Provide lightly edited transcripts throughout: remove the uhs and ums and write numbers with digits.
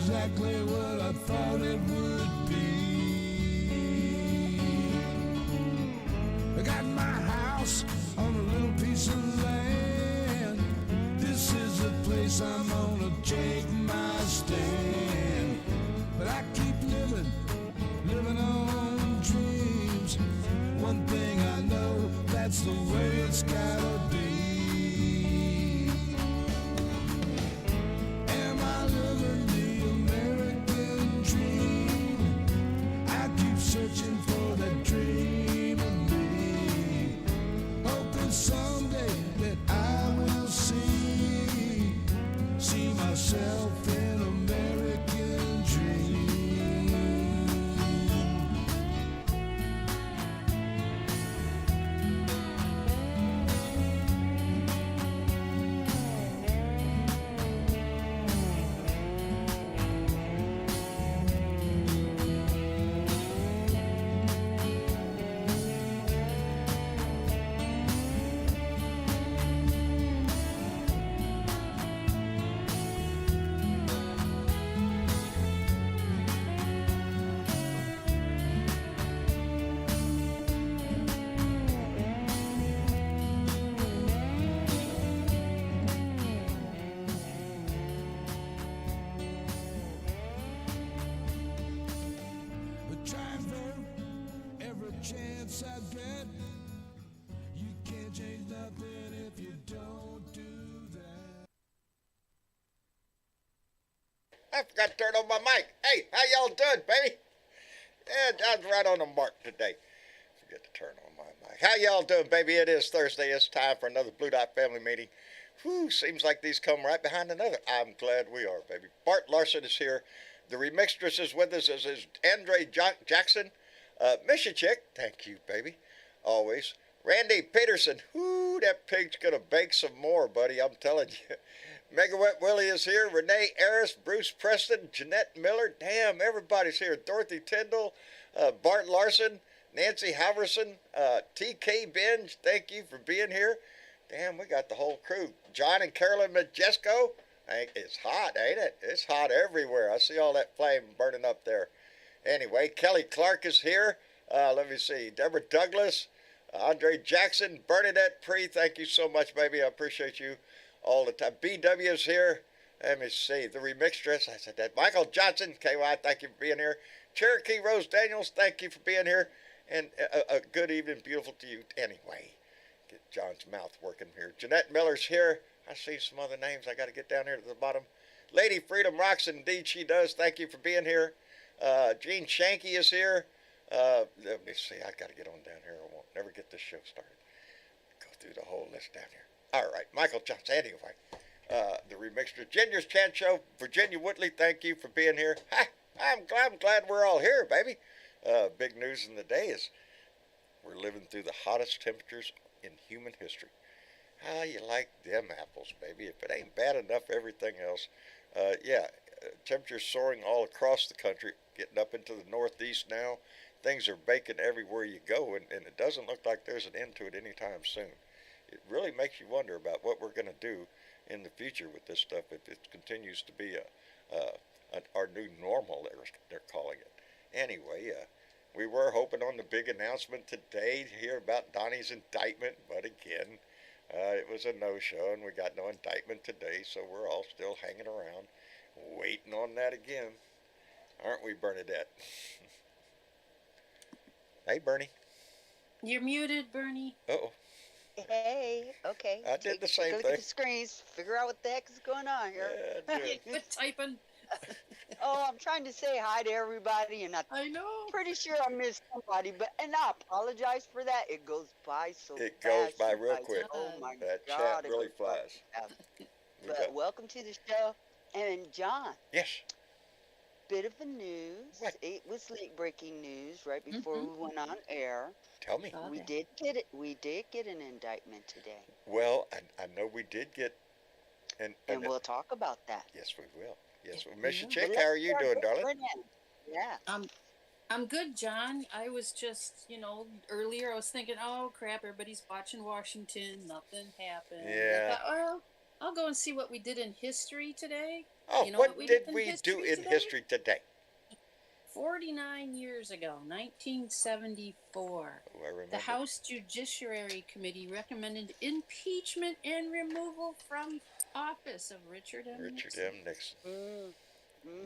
exactly what I thought it would be. I got my house on a little piece of land. This is the place I'm gonna take my stand. But I keep living on dreams. One thing I know, that's the way it's gotta be. Am I living the American dream? I keep searching for that dream of me, hoping someday that I will see myself in American dream. Chance I get, you can't change nothing if you don't do that. I forgot to turn on my mic. Hey, how y'all doing, baby? Yeah, John's right on the mark today. Forget to turn on my mic. How y'all doing, baby? It is Thursday. It's time for another Blue Dot family meeting. Whew, seems like these come right behind another. I'm glad we are, baby. Bart Larson is here. The remixtress is with us, as is Andre Jackson. Miss you, chick. Thank you, baby. Always. Randy Peterson. Whoo, that pig's going to bake some more, buddy. I'm telling you. Mega Wet Willie is here. Renee Harris, Bruce Preston, Jeanette Miller. Damn, everybody's here. Dorothy Tyndall, Bart Larson, Nancy Halverson, TK Binge. Thank you for being here. Damn, we got the whole crew. John and Carolyn Majesco. It's hot, ain't it? It's hot everywhere. I see all that flame burning up there. Anyway, Kelly Clark is here. Let me see. Deborah Douglas, Andre Jackson, Bernadette Pre. Thank you so much, baby. I appreciate you all the time. BW is here. Let me see. The remixtress. I said that. Michael Johnson, KY. Thank you for being here. Cherokee Rose Daniels. Thank you for being here. And a good evening, beautiful to you. Anyway, get John's mouth working here. Jeanette Miller's here. I see some other names. I got to get down here to the bottom. Lady Freedom rocks. Indeed, she does. Thank you for being here. Gene Shanky is here. Let me see. I got to get on down here. I won't never get this show started. Go through the whole list down here. All right, Michael Johnson. Anyway, the remixer Ginger's Chan Show. Virginia Woodley, thank you for being here. Ha! I'm glad we're all here, baby. Big news in the day is we're living through the hottest temperatures in human history. How you like them apples, baby? If it ain't bad enough, everything else. Temperatures soaring all across the country, getting up into the northeast now. Things are baking everywhere you go, and it doesn't look like there's an end to it anytime soon. It really makes you wonder about what we're going to do in the future with this stuff if it continues to be our new normal, they're calling it. Anyway, we were hoping on the big announcement today to hear about Donnie's indictment, but again, it was a no-show, and we got no indictment today, so we're all still hanging around, waiting on that again. Aren't we, Bernadette? Hey, Bernie. You're muted, Bernie. Uh-oh. Hey, okay. I did the same look thing. At the screens, figure out what the heck is going on here. Yeah, Quit typing. Oh, I'm trying to say hi to everybody, and I know. pretty sure I missed somebody, and I apologize for that. It goes by so fast. It goes by real quick. Oh my that God, chat really flies. But welcome to the show, and John. Yes. Bit of a news. What? It was late breaking news right before we went on air. Tell me. We did get it. We did get an indictment today. Well, I know we did get, and we'll talk about that. Yes, we will. Yes, well, Mr. Chick, how are you doing, darling? Yeah. I'm good, John. I was just, earlier I was thinking, oh crap, everybody's watching Washington. Nothing happened. Yeah. I thought, well, I'll go and see what we did in history today. Oh, You know what we did in we do history in today? history today? 49 years ago, 1974, Oh, I the remember. House Judiciary Committee recommended impeachment and removal from office of Richard M. Richard Nixon. M. Nixon. Mm,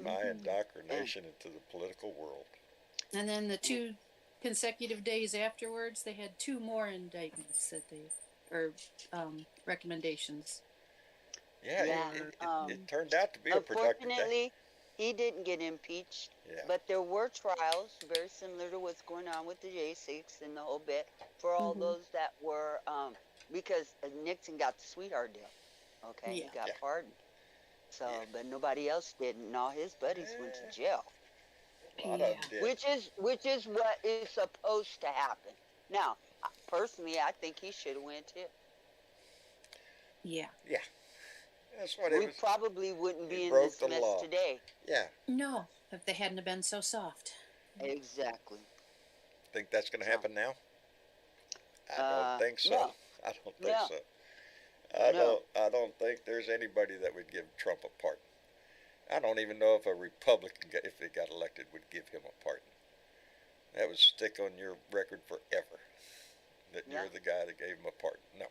My mm, and, indoctrination into the political world. And then the mm, 2 consecutive days afterwards, they had 2 more indictments that they, or recommendations Yeah, yeah. for. it turned out to be a productive day. Unfortunately, he didn't get impeached, Yeah. but there were trials very similar to what's going on with the J6 and the whole bit for all Mhm. those that were, because Nixon got the sweetheart deal. Okay, he Yeah. got Yeah. pardoned. So, Yeah. but nobody else did, and all his buddies went to Eh, jail, a lot Yeah. of them did. which is what is supposed to happen. Now, personally, I think he should have went too. Yeah. Yeah, that's what it We was. probably wouldn't He be in broke this the mess law. today. Yeah, No, if they hadn't have been so soft. Exactly. think that's going to So, happen now? I don't think so. no, I don't think no, so. no. I don't think there's anybody that would give Trump a pardon. I don't even know if a Republican, if they got elected, would give him a pardon. That would stick on your record forever. That Yeah. you're the guy that gave him a pardon. No,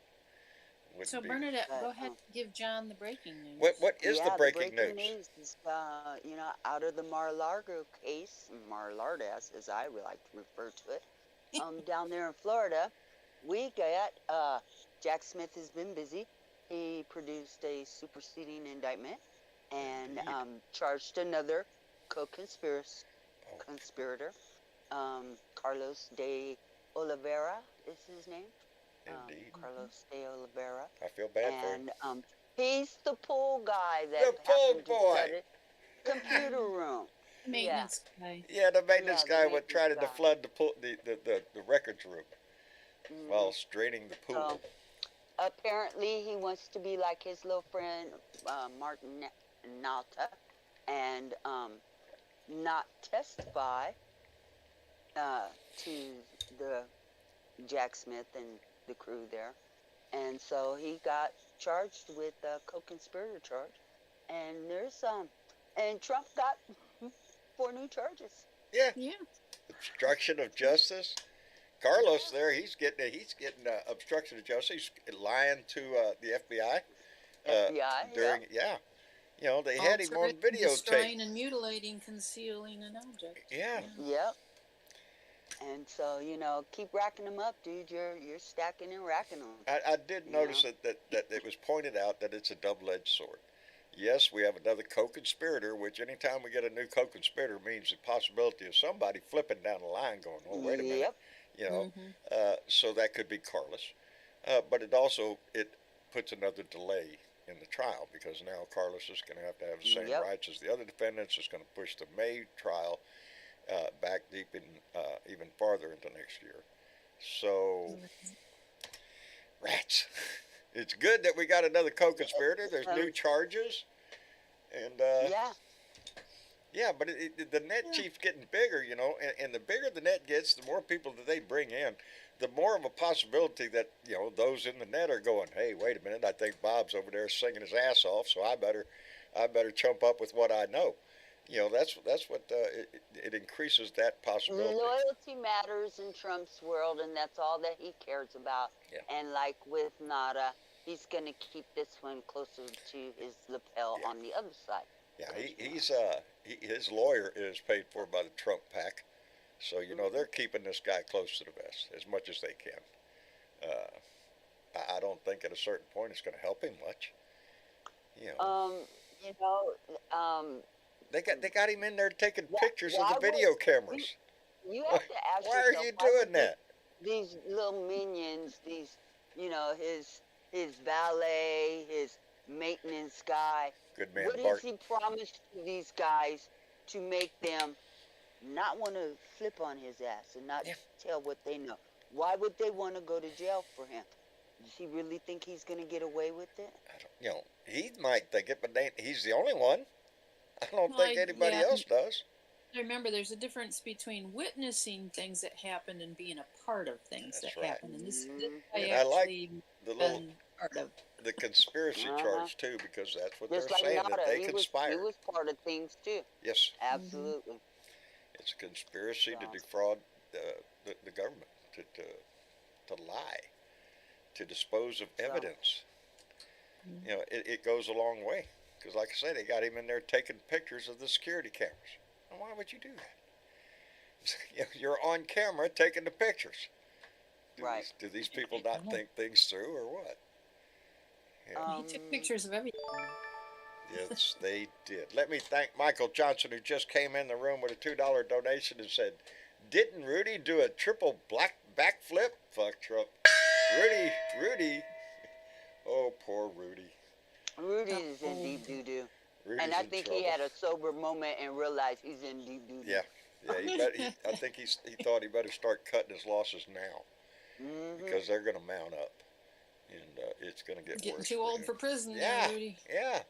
wouldn't So be. Bernadette, But go ahead and give John the breaking news. What is the yeah, the breaking breaking news? news is, out of the Mar-a-Lago case, Mar-a-Lardas, as I would like to refer to it, down there in Florida, we got, Jack Smith has been busy. He produced a superseding indictment and Indeed. charged another co-conspirator, Oh, Carlos de Oliveira is his name. indeed. Carlos de Oliveira. I feel bad for him. And he's the pool guy that The pool happened to boy. shut it. Computer room. Maintenance guy. Yeah, the maintenance the guy would try to maintenance guy. deflood the records room Mhm. while straining the pool. So apparently he wants to be like his little friend Martin Nalta and not testify to the Jack Smith and the crew there. And so he got charged with a co-conspirator charge. And there's and Trump got 4 new charges. Yeah, Yeah. obstruction of justice. Carlos there, he's getting obstruction of justice. He's lying to the FBI FBI, during You know, they had him on Altering, destroying videotape. and mutilating, concealing an object. Yeah. Yep. And so, keep racking them up, dude. You're stacking and racking them. I did notice that it was pointed out that it's a double-edged sword. Yes, we have another co-conspirator, which anytime we get a new co-conspirator means the possibility of somebody flipping down the line going, oh, wait a minute, Yep. you know. Mhm. So that could be Carlos. But it puts another delay in the trial because now Carlos is going to have the same Yep. rights as the other defendants. It's going to push the May trial back deep in even farther into next year. So, rats. It's good that we got another co-conspirator. There's new charges, and Yeah. yeah, but the net keeps getting bigger, you know, and the bigger the net gets, the more people that they bring in, the more of a possibility that, you know, those in the net are going, hey, wait a minute, I think Bob's over there singing his ass off, so I better chump up with what I know. You know, that's what it increases that possibility. Loyalty matters in Trump's world, and that's all that he cares about. Yeah. And like with Nada, he's going to keep this one closer to his lapel on the other side. Yeah, his lawyer is paid for by the Trump PAC, so you know they're keeping this guy close to the vest as much as they can. I don't think at a certain point it's going to help him much. You know, they got him in there taking pictures of the video cameras. You have to ask Why are yourself, you why doing would that? These little minions, his valet, his maintenance guy. Good man, What Bart. has he promised to these guys to make them not want to flip on his ass and not tell what they know? Why would they want to go to jail for him? Does he really think he's going to get away with it? You know, he might think it, but he's the only one. I don't Well, think anybody else does. to remember there's a difference between witnessing things that happened and being a part of things That's that right. happened. And this Mhm. I And I like actually the little been part of. the conspiracy Uh-huh. charge too, because that's what Just they're like saying, that Nada, they he conspired. was part of things too. Yes, Hmm. Absolutely. it's a conspiracy to So, defraud the government, to lie, to dispose of so evidence. It goes a long way. Because, like I say, they got him in there taking pictures of the security cameras. And why would you do that? You're on camera taking the pictures. right. Do these people not think things through, or what? Yeah. He took pictures of everything. Yes, they did. Let me thank Michael Johnson, who just came in the room with a $2 donation and said, "Didn't Rudy do a triple black backflip?" Fuck Trump. Rudy. Oh, poor Rudy. Rudy is in Oh, deep doo doo. Rudy's And I in think trouble. he had a sober moment and realized he's in deep doo doo. Yeah. I think he thought he better start cutting his losses now, Mm-hmm. because they're going to mount up, and it's going to get getting worse. too old him. for prison, Yeah, there, Rudy. yeah,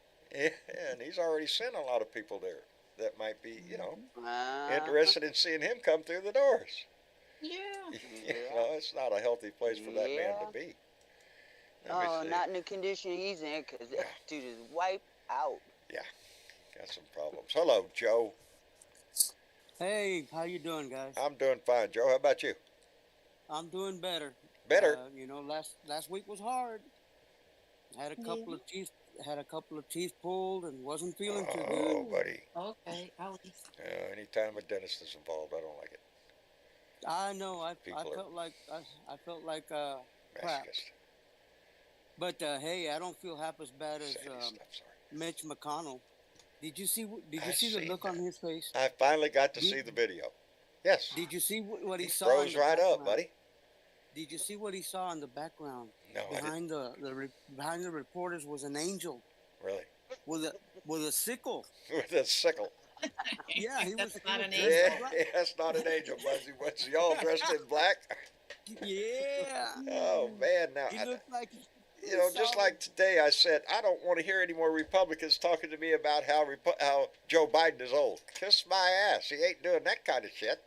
and he's already sent a lot of people there that might be, interested in seeing him come through the doors. Yeah. It's not a healthy place for that man to be. Let me Oh, see. not in the condition he's in, because that dude is wiped out. Yeah, got some problems. Hello, Joe. Hey, how you doing, guys? I'm doing fine, Joe. How about you? I'm doing better. Better. Last week was hard. Had a couple of teeth pulled and wasn't feeling too Oh, good. buddy. Okay. Anytime a dentist is involved, I don't like it. I know. I People are felt like crap. Masochist. But hey, I don't feel half as bad as Sadie stuff, sorry. Mitch McConnell. Did you see I've the seen look on that. his face? I finally got to see the video. Yes. Did you see what he saw? Froze in the right up, background? buddy. Did you see what he saw in the background? No, I didn't. Behind the reporters was an angel Really. with a sickle. With a sickle. Yeah, he was. That's not an dressed Yeah, in black. that's not an angel, Buzzy. Was he all dressed in black? Yeah. Oh, man. Now, He looked like. just like today, I said, I don't want to hear any more Republicans talking to me about how Joe Biden is old. Kiss my ass. He ain't doing that kind of shit.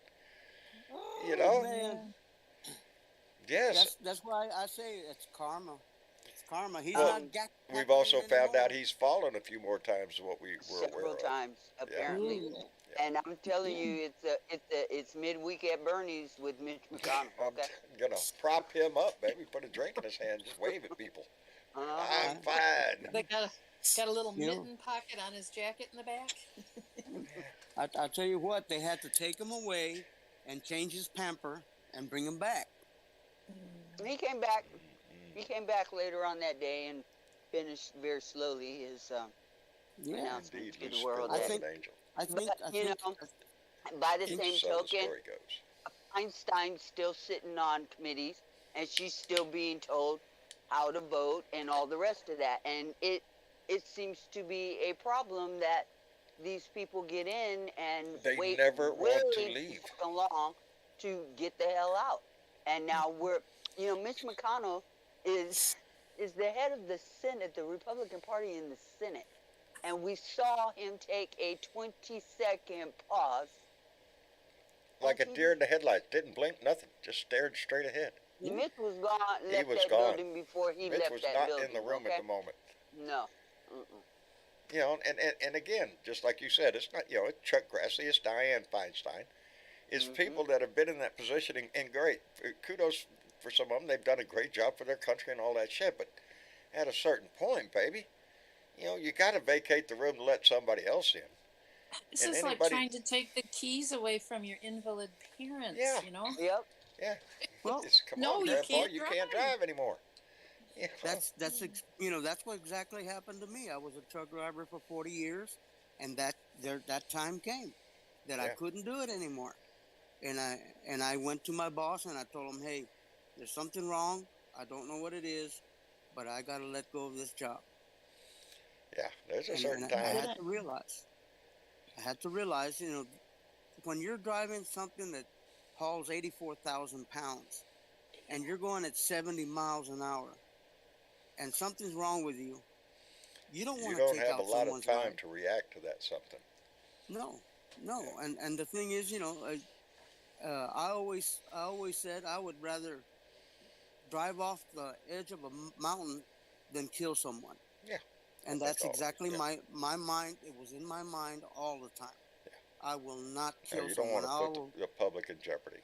Oh, man. Yes. That's why I say it's karma. It's karma. He's Well, not. We've also found out he's fallen a few more times than what we were aware Several of. times, apparently. Ooh. And I'm telling you, it's midweek at Bernie's with Mitch McConnell. I'm Okay. gonna prop him up, baby. Put a drink in his hand, just wave at people. Uh-huh. I'm fine. They got a little You know. mitten pocket on his jacket in the back. I tell you what, they had to take him away and change his pamper and bring him back. He came back. He came back later on that day and finished very slowly his Yeah. announcement Indeed, to Lucifer the world. I was think- an angel. I think. But, you know, by the same So the token, story goes. Einstein's still sitting on committees, and she's still being told how to vote and all the rest of that. And it seems to be a problem that these people get in and They wait never want to way leave. too long to get the hell out. And now Mitch McConnell is the head of the Senate, the Republican Party in the Senate. And we saw him take a 20-second pause. Like a deer in the headlights. Didn't blink, nothing. Just stared straight ahead. Mitch was gone, He left was that gone. building before he Mitch left was that not building. in the room okay? at the moment. No. Mm-mm. And again, just like you said, it's not, it's Chuck Grassley, it's Dianne Feinstein. It's Mhm. people that have been in that position, and great. Kudos for some of them. They've done a great job for their country and all that shit. But at a certain point, baby, you got to vacate the room to let somebody else in. This And is like anybody- trying to take the keys away from your invalid parents. Yeah. Yep. Yeah. Well, Come No, on, you Grandpa, can't you can't drive. drive anymore. Yeah. that's what exactly happened to me. I was a truck driver for 40 years, and that time came that I Yeah. couldn't do it anymore. And I went to my boss and I told him, hey, there's something wrong. I don't know what it is, but I got to let go of this job. Yeah, there's a And certain I time. had to realize, when you're driving something that hauls 84,000 pounds and you're going at 70 miles an hour and something's wrong with you, you don't You want to don't take have out a lot of someone's time life. to react to that something. No. No, and the thing is, I always said I would rather drive off the edge of a mountain than kill someone. Yeah, I And think that's all. exactly Yeah, my mind. It was in my mind all the time. yeah. I will not No, kill you don't someone. want to I put will the public in jeopardy.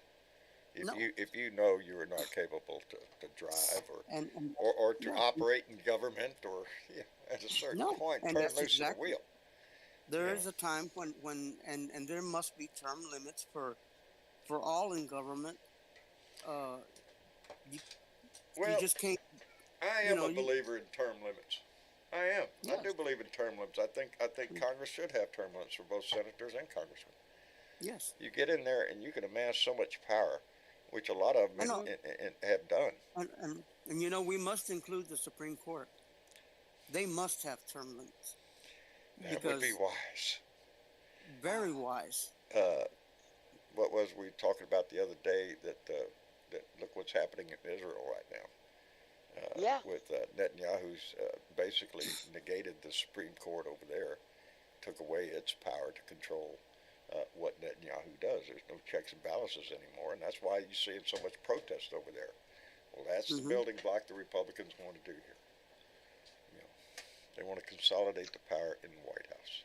no. If you know you are not capable to drive And or to yeah, operate in government or at a certain no. point And turn that's loose of the exactly. wheel. You There know. is a time and there must be term limits for all in government. Uh, you, you Well, just can't. I You am know a you believer in term limits. I am. I do yes believe in term limits. I think Congress should have term limits for both senators and congressmen. yes. You get in there and you can amass so much power, which a lot of I them know. have done. And we must include the Supreme Court. They must have term limits That would be because wise. very wise. Uh, what was we talking about the other day that look what's happening in Israel right now Yeah. with Netanyahu's basically negated the Supreme Court over there, took away its power to control what Netanyahu does. There's no checks and balances anymore, and that's why you're seeing so much protest over there. Well, that's the Hmm. building block the Republicans want to do here. You know, they want to consolidate the power in the White House.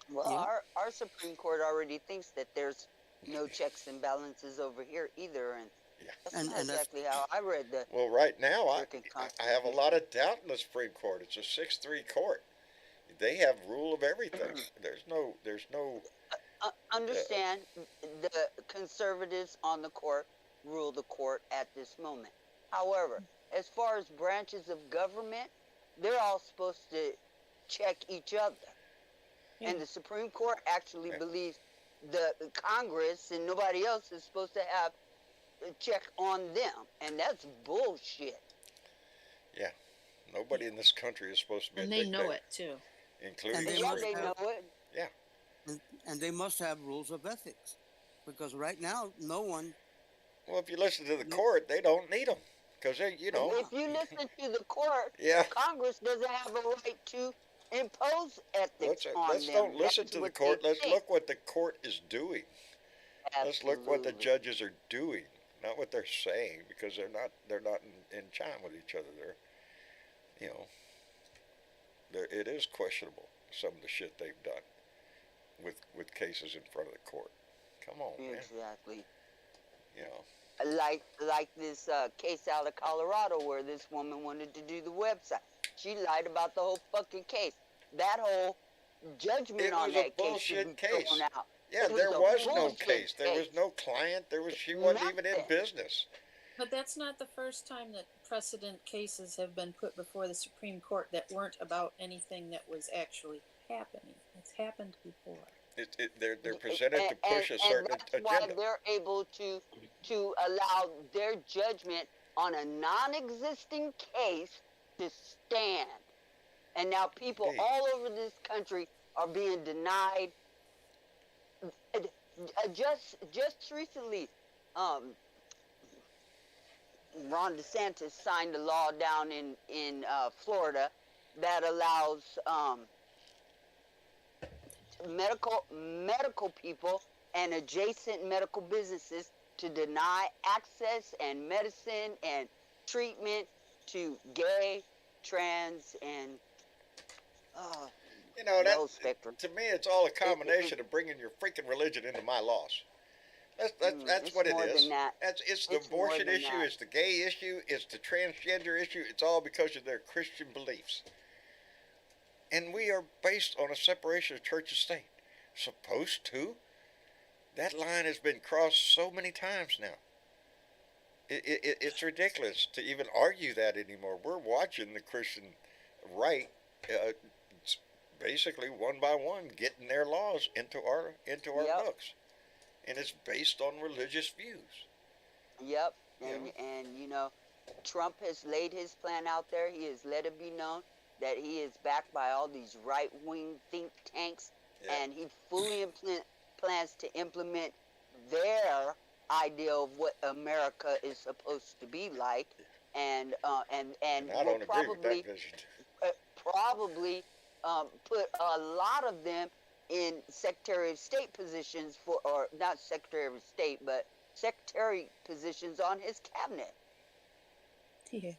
Well, Yeah. our Supreme Court already thinks that there's no checks and balances over here either, and Yeah. that's And not and that's exactly how I read the Well, right now, American I have a Constitution. lot of doubt in the Supreme Court. It's a 6-3 court. They have rule of everything. There's no Understand, the conservatives on the court rule the court at this moment. However, as far as branches of government, they're all supposed to check each other. Yeah. And the Supreme Court actually Yeah. believes the Congress and nobody else is supposed to have a check on them. And that's bullshit. nobody in this country is supposed to be And a they dictator, know it too. including And the they Yeah, must Supreme they have know Court. it. Yeah, and they must have rules of ethics, because right now no one. well, if you listen to the No, court, they don't need them because they, If you listen to the court, yeah. Congress doesn't have a right to impose ethics on Let's them. don't listen That's to the what court. they Let's think. look what the court is doing. Let's look what the Absolutely. judges are doing, not what they're saying, because they're not in chime with each other. You know, it is questionable some of the shit they've done with cases in front of the court. Come on, man. Exactly. You know, Like this case out of Colorado where this woman wanted to do the website. She lied about the whole fucking case. That whole judgment it on was a that case should bullshit be case. thrown out. Yeah, It was there a was no bullshit case. There was case. no client. She wasn't even in Nothing. business. But that's not the first time that precedent cases have been put before the Supreme Court that weren't about anything that was actually happening. It's happened before. They're presented to push a certain that's why agenda. they're able to allow their judgment on a non-existing case to stand. And now people Indeed. all over this country are being denied. Just recently, Ron DeSantis signed a law down in Florida that allows medical people and adjacent medical businesses to deny access and medicine and treatment to gay, trans, and You know the that whole spectrum. to me, it's all a combination of bringing your freaking religion into my laws. That's It's what it more is. than that. It's the It's more abortion than issue. that. It's the gay issue. It's the transgender issue. It's all because of their Christian beliefs. And we are based on a separation of church and state. Supposed to. That line has been crossed so many times now. It's ridiculous to even argue that anymore. We're watching the Christian right, basically one by one, getting their laws into our Yep. books, and it's based on religious views. Yep. Yeah. And Trump has laid his plan out there. He has let it be known that he is backed by all these right-wing think tanks, Yeah. and he fully plans to implement their idea of what America is supposed to be like, and And I will don't agree with that probably vision. probably put a lot of them in Secretary of State positions for, or not Secretary of State, but secretary positions on his cabinet. Yeah.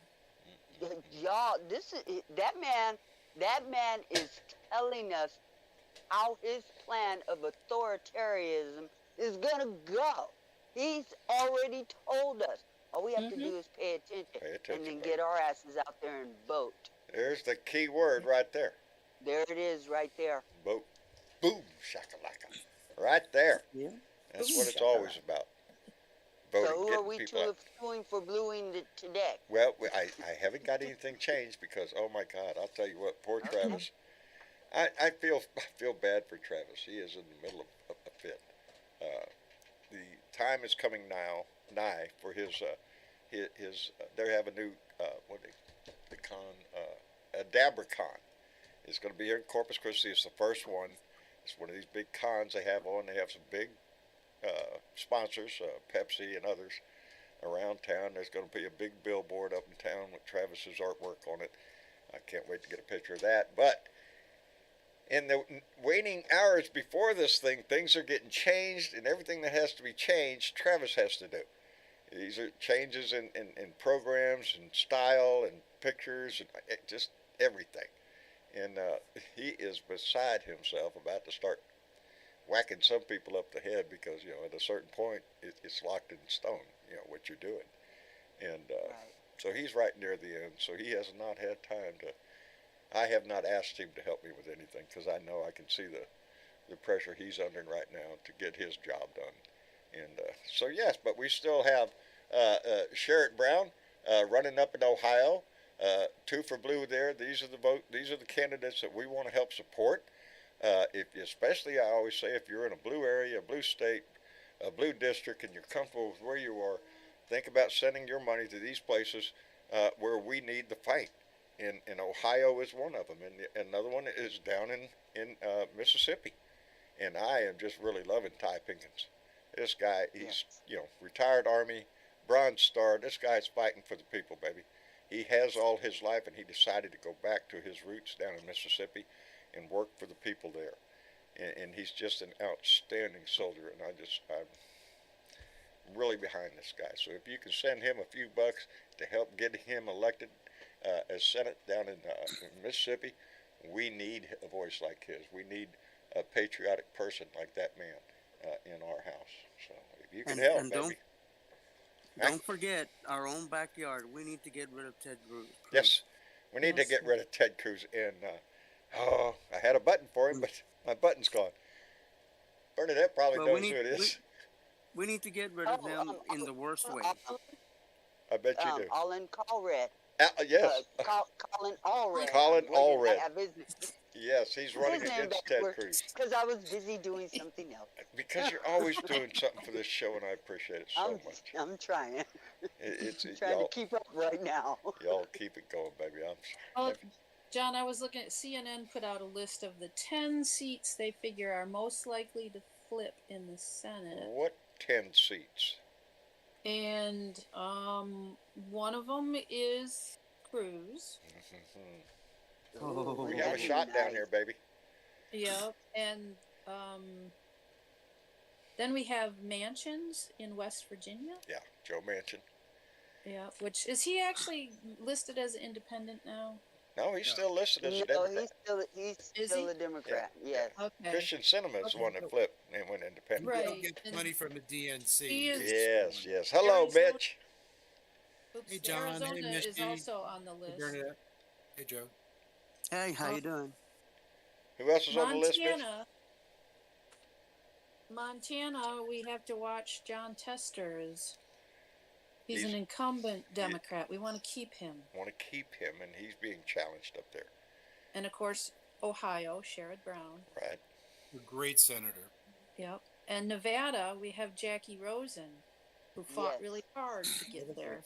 Y'all, this is that man. That man is telling us how his plan of authoritarianism is gonna go. He's already told us. All we have to do is pay attention, and then buddy. get our asses out there and vote. There's the key word right there. There it is, right there. Vote. Boom, shakalaka. Right there. Yeah. That's Boom, what it's shakalaka. always about. Voting, So who are getting we people out. suing for bluing today? Well, I haven't got anything changed because, oh my God, I'll tell you what, poor Travis. I feel bad for Travis. He is in the middle of a fit. The time is coming nigh for his they have a new DabraCon. It's going to be here in Corpus Christi. It's the first one. It's one of these big cons they have on. They have some big sponsors, Pepsi and others around town. There's going to be a big billboard up in town with Travis's artwork on it. I can't wait to get a picture of that. But in the waning hours before this thing, things are getting changed, and everything that has to be changed, Travis has to do. These are changes in programs and style and pictures and just everything. And he is beside himself, about to start whacking some people up the head because, at a certain point, it's locked in stone, what you're doing. And so he's right near the end, so he has not had time to. I have not asked him to help me with anything because I know I can see the pressure he's under right now to get his job done. And so yes, but we still have Sherrod Brown running up in Ohio, 2 for blue there. These are the candidates that we want to help support. Especially, I always say, if you're in a blue area, a blue state, a blue district, and you're comfortable with where you are, think about sending your money to these places where we need the fight. And Ohio is one of them, and another one is down in Mississippi. And I am just really loving Ty Pinkins. This guy, he's retired Army, Bronze Star. This guy's fighting for the people, baby. He has all his life, and he decided to go back to his roots down in Mississippi and work for the people there. And he's just an outstanding soldier, and I'm really behind this guy. So if you can send him a few bucks to help get him elected as Senate down in Mississippi, we need a voice like his. We need a patriotic person like that man in our house. So if you can help, and baby. Don't forget our own backyard. We need to get rid of Ted Cruz. Yes, we need to get rid of Ted Cruz. And I had a button for him, but my button's gone. Bernadette probably knows who it is. We need to get rid of him in the worst way. I bet you do. Colin Allred. Yes. Colin Allred. Colin Allred. I have his Yes, he's running against Ted Cruz. Because I was busy doing something else. Because you're always doing something for this show, and I appreciate it so much. I'm trying. It's trying to keep up right now. Y'all keep it going, baby. John, I was looking at CNN put out a list of the 10 seats they figure are most likely to flip in the Senate. What 10 seats? And one of them is Cruz. We have a shot down here, baby. Yep. And then we have Mansions in West Virginia. Yeah, Joe Manchin. Yeah, which is he actually listed as an independent now? No, he's still listed as a Democrat. He's still a Democrat. Yeah. Yes. Okay. Christian Sinema is the one that flipped and went independent. Right. He'll get money from the DNC. He is- Yes. Hello, Arizona- Mitch. Oops, Hey, John. Hey, Arizona is Misty. also on the Hey, list. Bernadette. Hey, Joe. Hey, how you doing? Who else is on the list, Mitch? Montana, we have to watch John Tester. He's an incumbent Democrat. We want to keep him. Want to keep him, and he's being challenged up there. And of course, Ohio, Sherrod Brown. Right. A great senator. Yep. And Nevada, we have Jackie Rosen, who fought Yes. really hard to get there.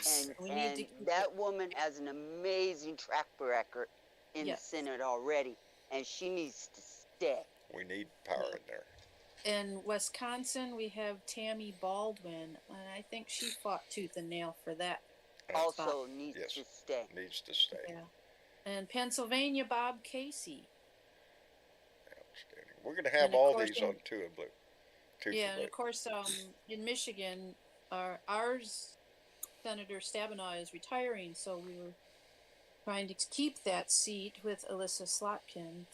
And, We need to- that woman has an amazing track record in Yes. the Senate already, and she needs to stay. We need power in there. In Wisconsin, we have Tammy Baldwin, and I think she fought tooth and nail for that. Also needs Yes. to stay. Needs to stay. Yeah. And Pennsylvania, Bob Casey. Outstanding. We're going to have And of all course these in- on 2 and blue. 2 Yeah, for and blue. of course, in Michigan, ours Senator Stabenow is retiring, so we were trying to keep that seat with Alyssa Slotkin.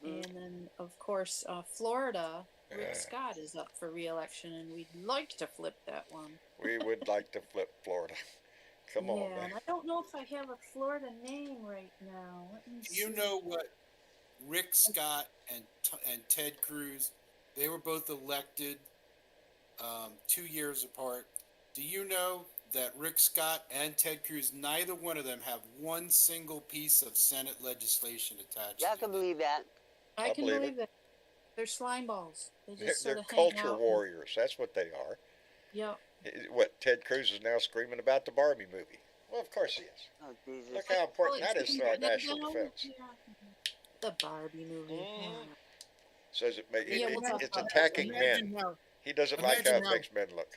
And then, of course, Florida, Rick Yeah. Scott is up for re-election, and we'd like to flip that one. We would like to flip Florida. Come on, Yeah, man. and I don't know if I have a Florida name right now. Let me Do you see. know what Rick Scott and Ted Cruz? They were both elected 2 years apart. Do you know that Rick Scott and Ted Cruz, neither one of them have one single piece of Senate legislation attached? Yeah, I to can them? believe that. I can believe believe it. that. They're slime balls. They They're, just sort they're of hang culture out. warriors. That's what they are. Yep. What, Ted Cruz is now screaming about the Barbie movie. Well, of course he is. Oh, Jesus. Look how important Well, that is to our national no, defense. yeah. The Barbie movie. Mhm. Yeah. Says Yeah, we'll talk it's about attacking that. men. He doesn't like how imagine it how- makes men look.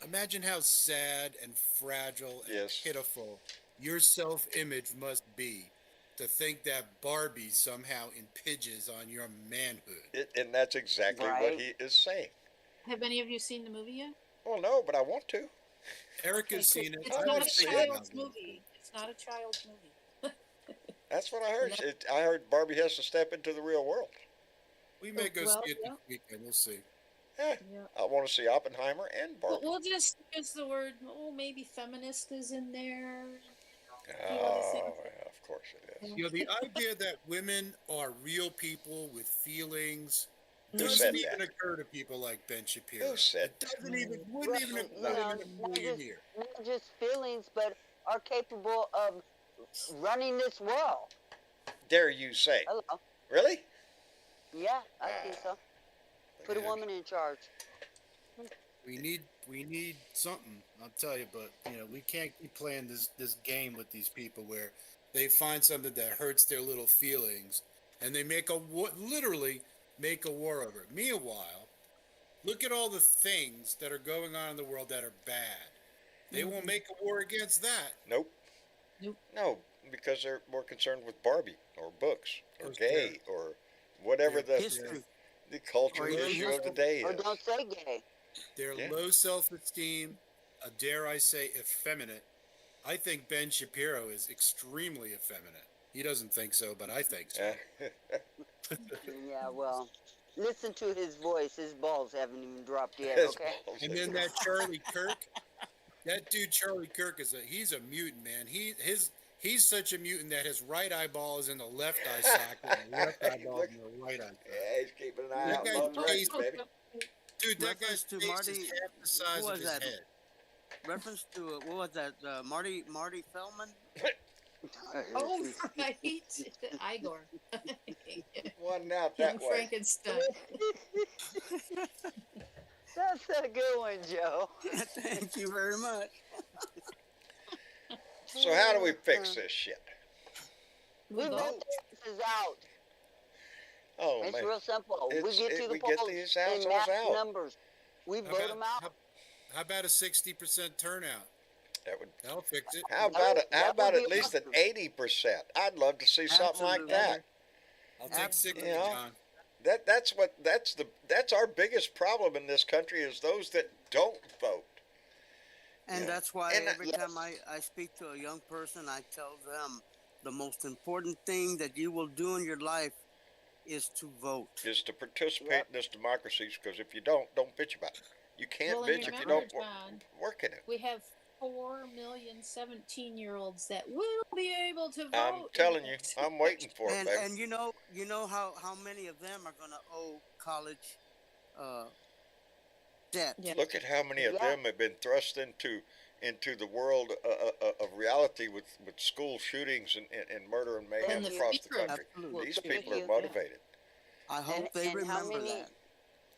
Imagine how sad and fragile and Yes. pitiful your self-image must be to think that Barbie somehow impinges on your manhood. And that's exactly what Right. he is saying. Have any of you seen the movie yet? Well, no, but I want to. Erica's Okay, seen it. It's I not wanna a see it. child's movie. It's not a child's movie. That's what I heard. And I heard Barbie has to step into the real world. We may go Well, see it yeah. this weekend. We'll see. Eh, Yeah. I want to see Oppenheimer and But Barbie. we'll just use the word, maybe feminist is in there. Oh, yeah, of course it is. You know, the idea that women are real people with feelings Who doesn't said even that? occur to people like Ben Shapiro. Who said It doesn't even, wouldn't Right, even, you not know, even a not million just, year. not just feelings, but are capable of running this world. Dare you say? Hello. Really? Yeah, I think so. Put a Man. woman in charge. We need something, I'll tell you, but you know, we can't keep playing this game with these people where they find something that hurts their little feelings and they make literally make a war over it. Meanwhile, look at all the things that are going on in the world that are bad. They won't make a war against that. Nope. Nope. No, because they're more concerned with Barbie or books or Because gay or whatever the History. culture Or issue of the history. day Or is. don't say gay. Their Yeah. low self-esteem, dare I say effeminate. I think Ben Shapiro is extremely effeminate. He doesn't think so, but I think so. Yeah, well, listen to his voice. His balls haven't even dropped yet, His okay? balls. And then that Charlie Kirk, that dude Charlie Kirk he's a mutant, man. He's such a mutant that his right eyeball is in the left eye socket and the left eyeball is in the right eye socket. Yeah, he's keeping an eye That out guy's on the face- race, baby. Dude, that Reference guy's to face Marty- is half the size who of was his that? head. Reference to what was that? Marty Feldman. Oh, right. Igor. Wasn't out Young that way. Frankenstein. That's a good one, Joe. Thank you very much. So how do we fix this shit? We Vote. vote taxes out. Oh It's man. real simple. We It's- get to the we get polls these in assholes mass out. numbers. We vote them out. How about a 60% turnout? That would. That'll fix it. How That about would at be least an awesome. 80%? I'd love to see something like Absolutely. that. I'll take 60, You know, John. That's our biggest problem in this country is those that don't vote. And Yeah. that's why And, every yes. time I speak to a young person, I tell them the most important thing that you will do in your life is to vote. Is to participate Yep. in this democracy, because if you don't bitch about it. You can't Well, and bitch if you remember, don't John, work in it. we have 4 million 17-year-olds that will be able to vote. I'm telling you, I'm waiting for it, And baby. and you know how many of them are gonna owe college debt. Yeah. Look at how many of Yeah. them have been thrust into the world of reality with school shootings and murder and mayhem And the across the fear of- country. Absolutely. These Thank people are you. motivated. I hope And- they and how remember many- that.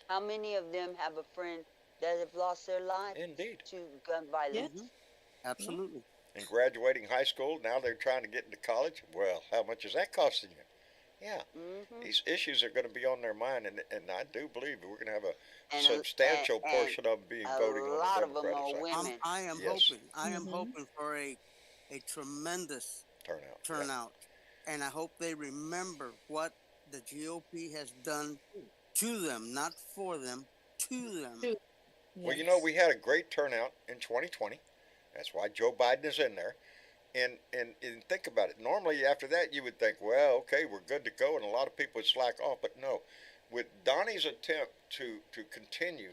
How many of them have a friend that have lost their life Indeed. to gun violence? Mhm. Absolutely. And graduating high school, now they're trying to get into college. Well, how much is that costing you? Yeah, Mm-hmm. these issues are going to be on their mind, and I do believe we're going to have a And substantial and portion of them being a voting on lot the of them Democratic are side. women. I am Yes. hoping. I am Mhm. hoping for a tremendous Turnout. Yeah. turnout, and I hope they remember what the GOP has done to them, not for them, to them. To- Well, yes. we had a great turnout in 2020. That's why Joe Biden is in there. And think about it. Normally, after that, you would think, well, okay, we're good to go, and a lot of people would slack off. But no, with Donnie's attempt to continue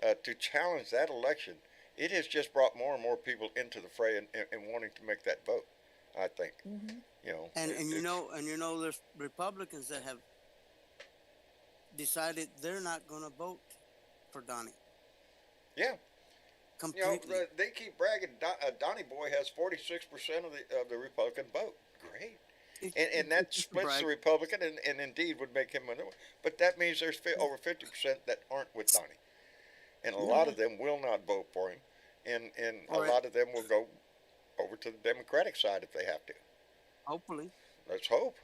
to challenge that election, it has just brought more and more people into the fray and wanting to make that vote. I think, Mhm. And it- and you it's- know and you know there's Republicans that have decided they're not going to vote for Donnie yeah. completely. They keep bragging. Donnie Boy has 46% of the Republican vote. Great. And that It's just a splits brag. the Republican and indeed would make him another. But that means there's over 50% that aren't with Donnie. And a lot of them will not vote for him. And a Right. lot of them will go over to the Democratic side if they have to. Hopefully. Let's hope.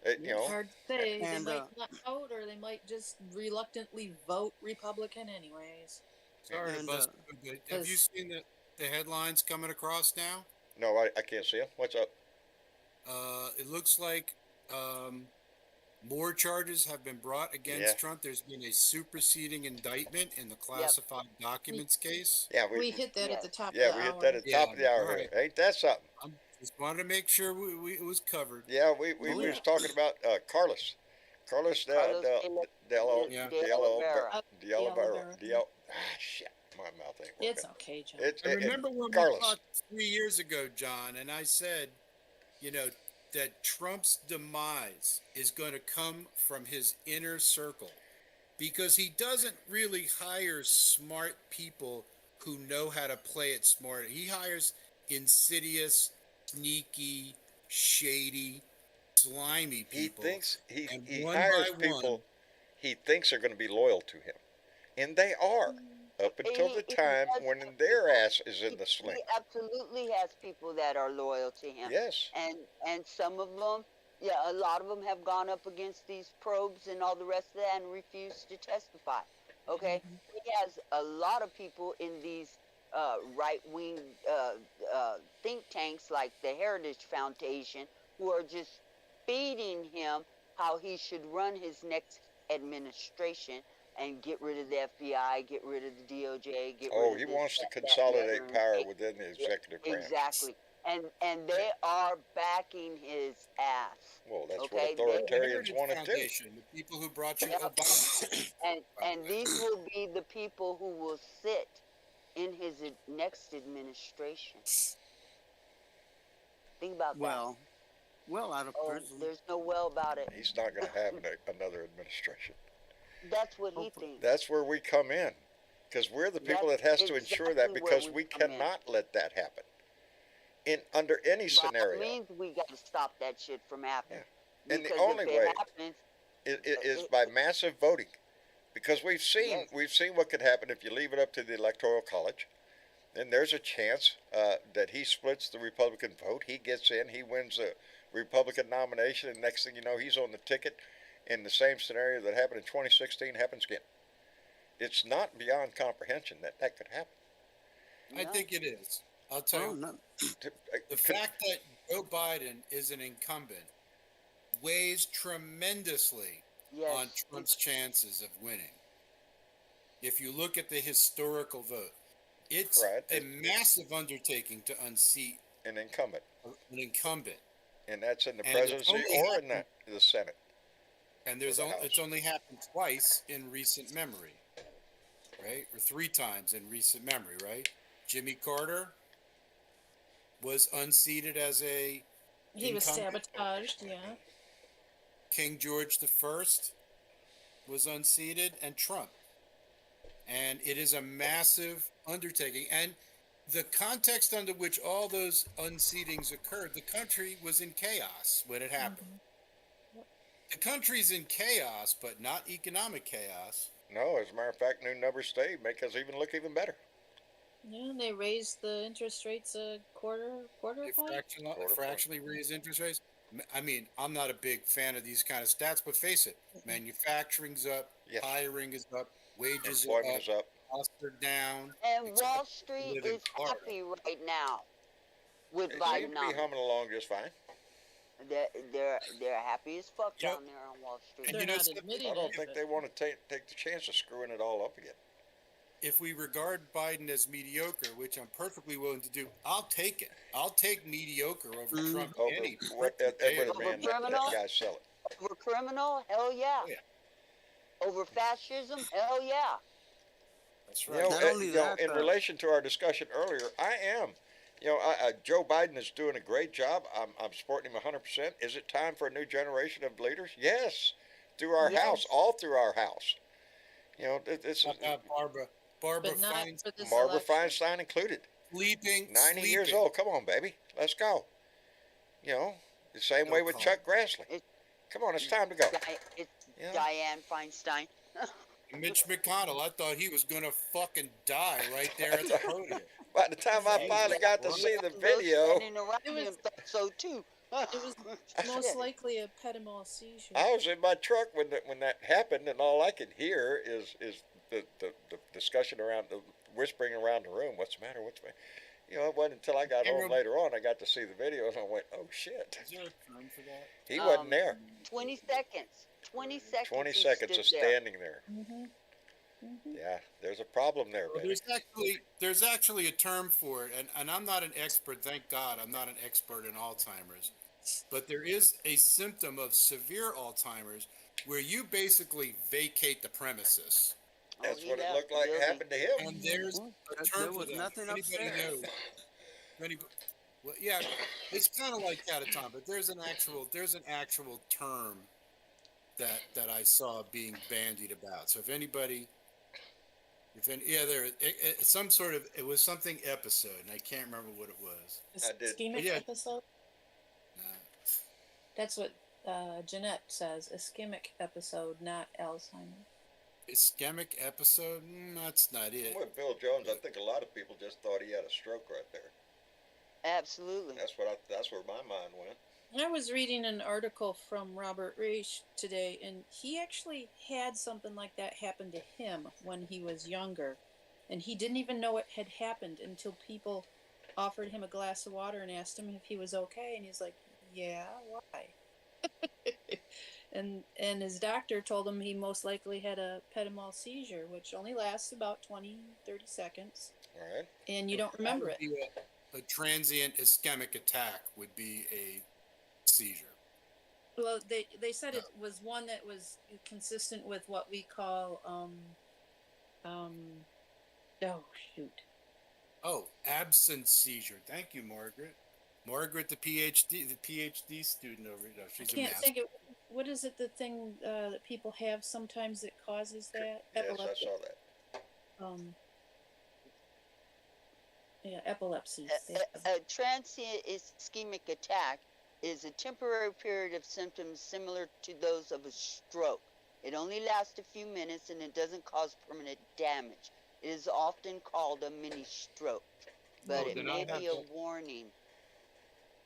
Hard to say. And, they might not vote, or they might just reluctantly vote Republican anyways. Sorry to And, bust, but have you Cause- seen the headlines coming across now? No, I can't see him. What's up? It looks like more charges have been brought against Yeah. Trump. There's been a superseding indictment in the classified documents case. Yeah, We hit that at the top yeah, of the we hour. hit that at the top of the hour. Right. Ain't that something? I just wanted to make sure it was covered. Yeah, we Oh, was yeah. talking about Carlos. Carlos Carlos Yeah. de Oliveira. De Oliveira. Oliveira. Shit. My mouth ain't working. It's okay, John. I remember when Carlos. we talked 3 years ago, John, and I said, that Trump's demise is going to come from his inner circle because he doesn't really hire smart people who know how to play it smart. He hires insidious, sneaky, shady, slimy He people. thinks and he one hires by people one- he thinks are going to be loyal to him, and they are up until the He time does when have their people. ass is in the sling. He absolutely has people that are loyal to him. Yes. And some of them, a lot of them have gone up against these probes and all the rest of that and refused to testify. Okay, he has a lot of people in these right-wing think tanks like the Heritage Foundation who are just feeding him how he should run his next administration and get rid of the FBI, get rid of the DOJ, get rid Oh, of he this, wants to that, consolidate and power everything. within the executive branch. Exactly. And they are backing his ass. Well, that's Okay, what authoritarians Heritage want to do. Foundation, the people who brought you Obama. And these will be the people who will sit in his next administration. Think about Well, out of that. Oh, prison. there's no well about it. He's not going to have another administration. That's what he Hopefully. thinks. That's where we come in, because we're the people that That's has to ensure that, exactly where because we we come in. cannot let that happen under any By scenario. all means, we got to stop that shit from happening. Yeah. And the Because only if way it happens, is by massive voting, because we've seen Yes. what could happen if you leave it up to the Electoral College. Then there's a chance that he splits the Republican vote. He gets in, he wins the Republican nomination, and next thing you know, he's on the ticket. And the same scenario that happened in 2016 happens again. It's not beyond comprehension that could happen. I No. think it is. I'll tell Oh, you. no. The fact that Joe Biden is an incumbent weighs tremendously yes, on Trump's chances of winning. If you look at the historical vote, it's Right. a massive undertaking to unseat An incumbent, an incumbent. and that's in the And it's presidency only or in happened- the Senate. And the House. it's only happened twice in recent memory, right? Or 3 times in recent memory, right? Jimmy Carter was unseated as a He was incumbent. sabotaged, yeah. King George I was unseated, and Trump. And it is a massive undertaking. And the context under which all those unseatings occurred, the country was in chaos when it happened. The country's in chaos, but not economic chaos. No, as a matter of fact, new numbers stay make us even look even better. Yeah, and they raised the interest rates a quarter They point. fractionally raise interest rates. I mean, I'm not a big fan of these kind of stats, but face it, manufacturing's up, Yes. hiring is up, wages are Employment up, is up. costs are down. and Except Wall for Street live in is Florida. happy right now with It Biden seems to be on. humming along just fine. They're happy as fuck Yep. down there on Wall Street. And They're you know not something? admitting I don't it. think but- they want to take the chance of screwing it all up again. If we regard Biden as mediocre, which I'm perfectly willing to do, I'll take it. I'll take mediocre over Trump Over any what freaking day ever of the the man week. that criminal? guy sell it. Over criminal? Hell yeah. Oh, yeah. Over fascism? Hell yeah. That's You right. know, Not only that, in relation to our discussion earlier, I am. Joe Biden is doing a great job. I'm supporting him 100%. Is it time for a new generation of leaders? Yes, through our Yes. house, all through our house. This is How about Barbara But not Feinstein for this Barbara election. Feinstein included. sleeping. 90 years old. Come on, baby, let's go. The same Don't way with call Chuck Grassley. It- Come on, it's time to go. It's Yeah. Diane Feinstein. Mitch McConnell, I thought he was gonna fucking die right there at the podium. By the time I finally got to see the video, Standing around It was- him thought so too. It was most likely a pedomal seizure. I was in my truck when that happened, and all I could hear is the discussion around the whispering around the room. What's the matter? What's the matter? It wasn't until I got home later on I got to see the video, and I went, "Oh shit!" Is there a time for that? He wasn't there. 20 seconds. 20 seconds. 20 he seconds stood of there. standing there. Mm-hmm. Yeah, there's a problem there, Well, baby. there's actually a term for it, and I'm not an expert. Thank God, I'm not an expert in Alzheimer's, but there is a symptom of severe Alzheimer's where you basically vacate the premises, That's he what it left looked the like building. happened to him. and there's Well, a there term for was that. nothing Anybody upstairs. knows? Well, yeah, it's kind of like that at time, but there's an actual term that I saw being bandied about. So if anybody, some sort of, it was something episode, and I can't remember what it was. I did. Ischemic Yeah. episode? Uh, That's what Jeanette says. Ischemic episode, not Alzheimer's. Ischemic episode? That's not it. With Bill Jones, I think a lot of people just thought he had a stroke right there. Absolutely. That's where my mind went. I was reading an article from Robert Reich today, and he actually had something like that happen to him when he was younger. And he didn't even know it had happened until people offered him a glass of water and asked him if he was okay. And he's like, yeah, why? and his doctor told him he most likely had a pedomal seizure, which only lasts about 20, 30 seconds. All right. And you don't remember it. A transient ischemic attack would be a seizure. Well, they said it was one that was consistent with what we call oh shoot. Oh, absence seizure. Thank you, Margaret. Margaret, the PhD student over here. I She's a can't master. think of what is it, the thing that people have sometimes that causes that Yes, I epilepsy. saw that. Yeah, epilepsy. A transient ischemic attack is a temporary period of symptoms similar to those of a stroke. It only lasts a few minutes and it doesn't cause permanent damage. It is often called a mini stroke, but Oh, it then may I'll have be a to- warning.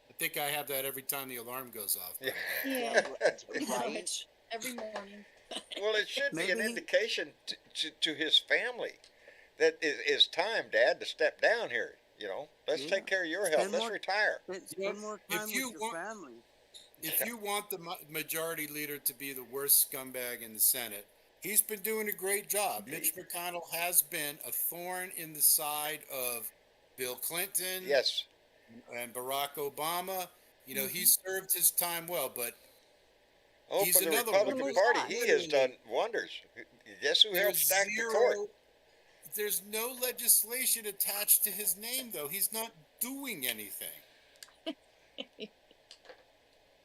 I think I have that every time the alarm goes off. Yeah. Yeah, Right? right. Every morning. Well, it should be an Maybe he- indication to his family that it's time, Dad, to step down here. Let's Yeah. take care of your health. Spend Let's more- retire. Spend more If time you with your want- family. If you want the majority leader to be the worst scumbag in the Senate, he's been doing a great job. Mitch McConnell has been a thorn in the side of Bill Clinton Yes. and Barack Obama. He served his time well, but Oh, He's for the another one. Republican Who's Party, that? he has done wonders. Guess who helped stack the court? There's no legislation attached to his name, though. He's not doing anything.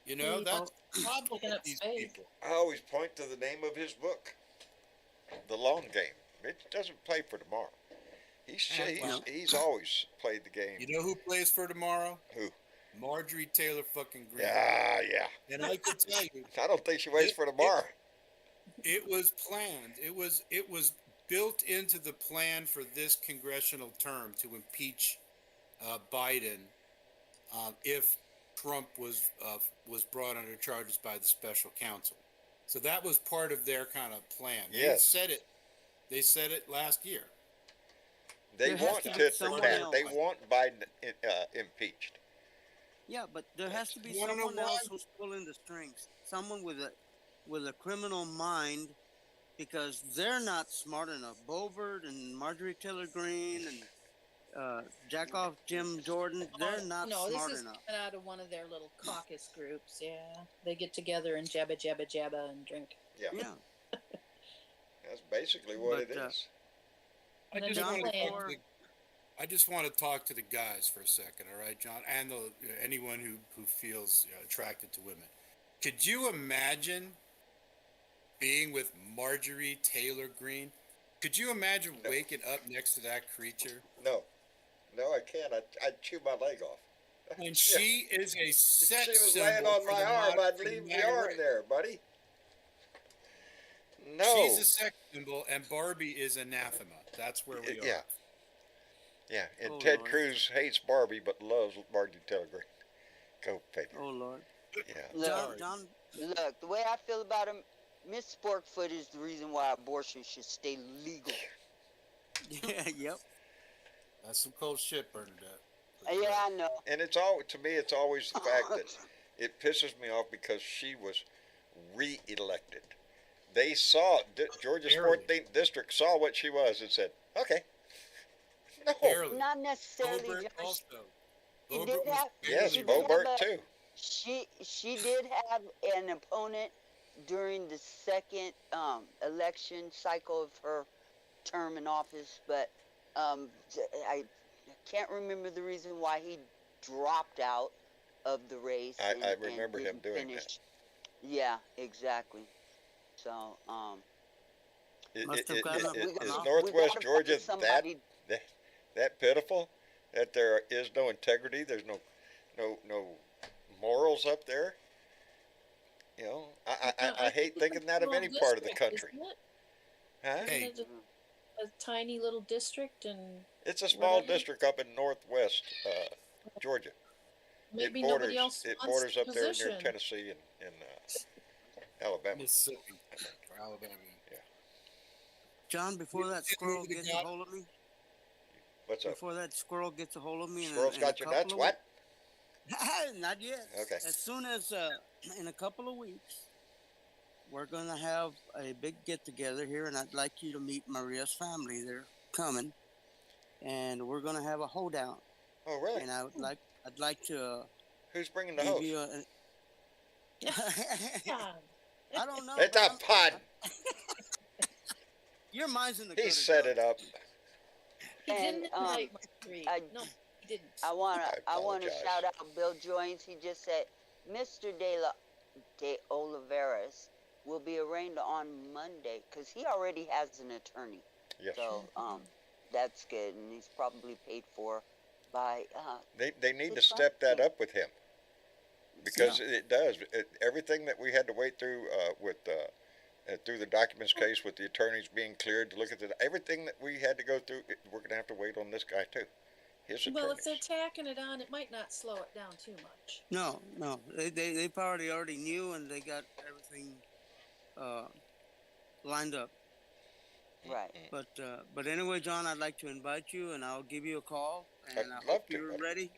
That's the problem Picking with up these space. people. I always point to the name of his book, The Long Game. It doesn't play for tomorrow. He's always played the game. You know who plays for tomorrow? Who? Marjorie Taylor fucking Greene. Yeah. And I can tell you, I don't think she waits for tomorrow. it was planned. It was built into the plan for this congressional term to impeach Biden if Trump was brought under charges by the special counsel. So that was part of their kind of plan. Yes. They said it last year. They There has want to be tit for someone tat. else. They want Biden impeached. Yeah, but there has to be You wanna know someone why? else who's pulling the strings. Someone with a criminal mind, because they're not smart enough. Bobert and Marjorie Taylor Greene and Jackoff Jim Jordan, they're not No, this smart is enough. coming out of one of their little caucus groups. Yeah, they get together and jabba jabba jabba and drink. Yeah, Yeah. that's basically what it But, is. I Then just they want to plan. talk to I just want to talk to the guys for a second, all right, John, and anyone who feels attracted to women. Could you imagine being with Marjorie Taylor Greene? Could you imagine No. waking up next to that creature? No, I can't. I'd chew my leg off. And she is a If sex she was symbol laying on for my the arm, I'd for leave the MAGA arm right. there, buddy. No. She's a sex symbol, and Barbie is anathema. That's where we are. Yeah. Yeah, and Oh, Ted Lord. Cruz hates Barbie but loves Marjorie Taylor Greene. Go figure. Oh Lord. Yeah. Look, John, John, look, the way I feel about him, Miss Sporkfoot is the reason why abortion should stay legal. yeah, yep. That's some cold shit, Bernadette. Yeah, I know. And it's all to me. It's always the fact that it pisses me off because she was re-elected. They saw Georgia's Barely. 14th district saw what she was and said, "Okay, no." Barely. Not necessarily. Bobert Josh. also. She Bobert did was have- Yes, she did have Bobert a- too. She did have an opponent during the second election cycle of her term in office, but I can't remember the reason why he dropped out of the race. I and remember him didn't doing finish. Yeah, exactly. So Must have gotten Is we gotta Northwest find Georgia that, somebody. that pitiful that there is no integrity? There's no morals up there. You know, I hate thinking that of any part of the country. Huh? Hey. Isn't it a tiny little district, and It's a small whatever. district up in Northwest Georgia. maybe it nobody else it wants borders the up there near position. Tennessee and Alabama. Mississippi or Alabama. John, before that Yeah, squirrel maybe the gets a guy- hold of me, What's up? before that squirrel gets a hold of me, Squirrel's in got a your couple nuts? of What? Not yet. Okay. As soon as in a couple of weeks, we're gonna have a big get together here, and I'd like you to meet Maria's family. They're coming, and we're gonna have a hoedown. Oh, really? And I'd like to Who's bringing the give host? you Yeah. I don't know. It's but a pun. Your mind's in the He gutter, set John. it up. He And, didn't invite Marjorie. I- No, he didn't. I wanna apologize. shout out Bill Joynes. He just said Mr. De Oliveras will be arraigned on Monday because he already has an attorney. Yes. So that's good, and he's probably paid for by They need to It's fine. step that up with him because it does everything that we had to wait through with through the documents case with the attorneys being cleared to look at everything that we had to go through. We're gonna have to wait on this guy too. His Well, if attorneys. they're tacking it on, it might not slow it down too much. No, they probably already knew, and they got everything lined up. right. But anyway, John, I'd like to invite you, and I'll give you a call, and I'd I love hope to, you're buddy. ready.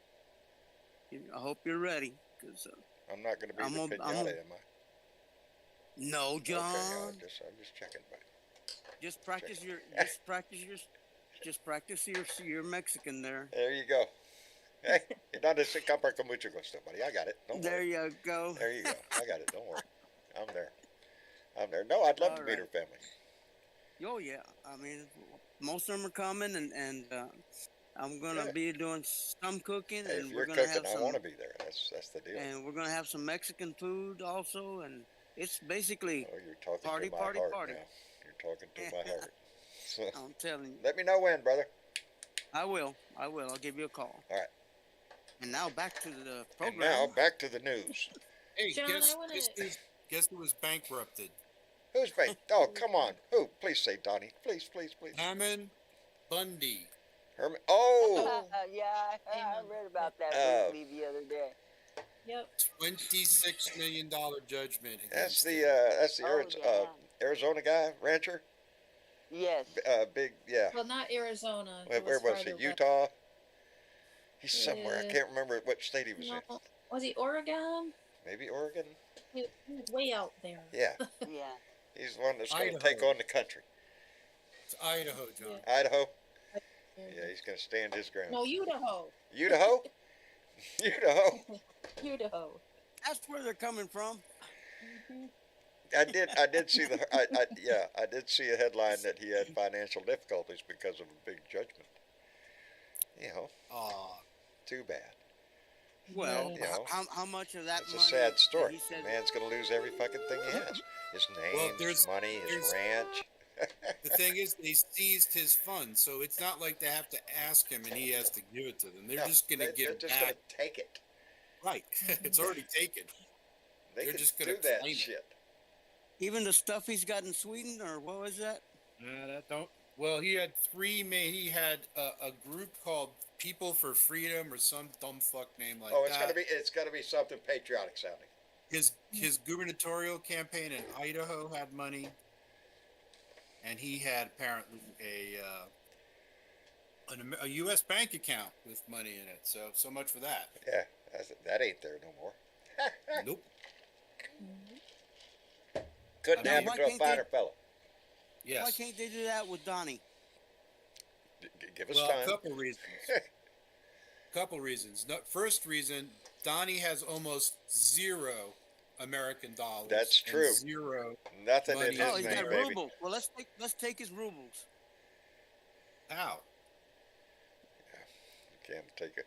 I hope you're ready, cause I'm not gonna be I'm the on- I'm pinata, on- am I? no, John, Okay, I'm just checking, buddy. just practice your Mexican there. There you go. Hey, you're not a sick compra con mucho gusto, buddy. I got it. Don't There worry. you go. There you go. I got it. Don't worry. I'm there. No, I'd love to All meet right. her family. Oh yeah, I mean, most of them are coming, and I'm gonna Yeah. be doing some cooking, Hey, and if we're you're gonna cooking, have I some, want to be there. That's the deal. and we're gonna have some Mexican food also, and it's basically, Oh, you're talking Party, to my party, heart party. now. You're talking to my heart. So, I'm telling you, let me know when, brother. I will. I'll give you a call. All right. And now back to the And program. now back to the news. Hey, John, guess, I wanna- guess who was bankrupted? Who's been? Oh, come on. Who? Please say Donnie. Please. Herman Bundy. Herman. Oh, Yeah, I Amen. read about that Oh. movie the other day. Yep. $26 million judgment. that's against the Oh, yeah. Arizona guy, rancher. Yes. Big, yeah. Well, not Arizona. Where It was he? farther west. Utah. He's somewhere. I Yeah. can't remember what state he was in. No, Was he Oregon? Maybe Oregon. He was way out there. Yeah, Yeah. he's the one that's going to Idaho. take on the country. It's Idaho, John. Idaho. Yeah, he's going to stand his ground. No, Idaho. Idaho. Idaho. Idaho. That's where they're coming from. I did see I did see a headline that he had financial difficulties because of a big judgment. You know, Aw. too bad. Well, You know, how much of that It's a money? sad that story. He said, Man's gonna lose every fucking thing he has. His name, Well, his there's- money, his there's- ranch. The thing is, they seized his funds, so it's not like they have to ask him and he has to give it to them. They're No, just going to they're give just back. gonna take it. Right. It's already taken. They They're can just do gonna that claim it. shit. even the stuff he's got in Sweden, or what was that? That don't. Well, he had he had a group called People for Freedom or some dumb fuck name like that. It's gotta be something patriotic sounding. His gubernatorial campaign in Idaho had money, and he had apparently a U.S. bank account with money in it. So much for that. Yeah, that ain't there no more. Nope. Couldn't I mean, happen why to a can't they- finer fella. Why Yes. can't they do that with Donnie? Give us Well, time. a couple reasons. Couple reasons. No, first reason, Donnie has almost zero American dollars. That's and true. Zero. Nothing in money. his Oh, he's name, got baby. rubles. Well, let's take his rubles. How? Can't take it.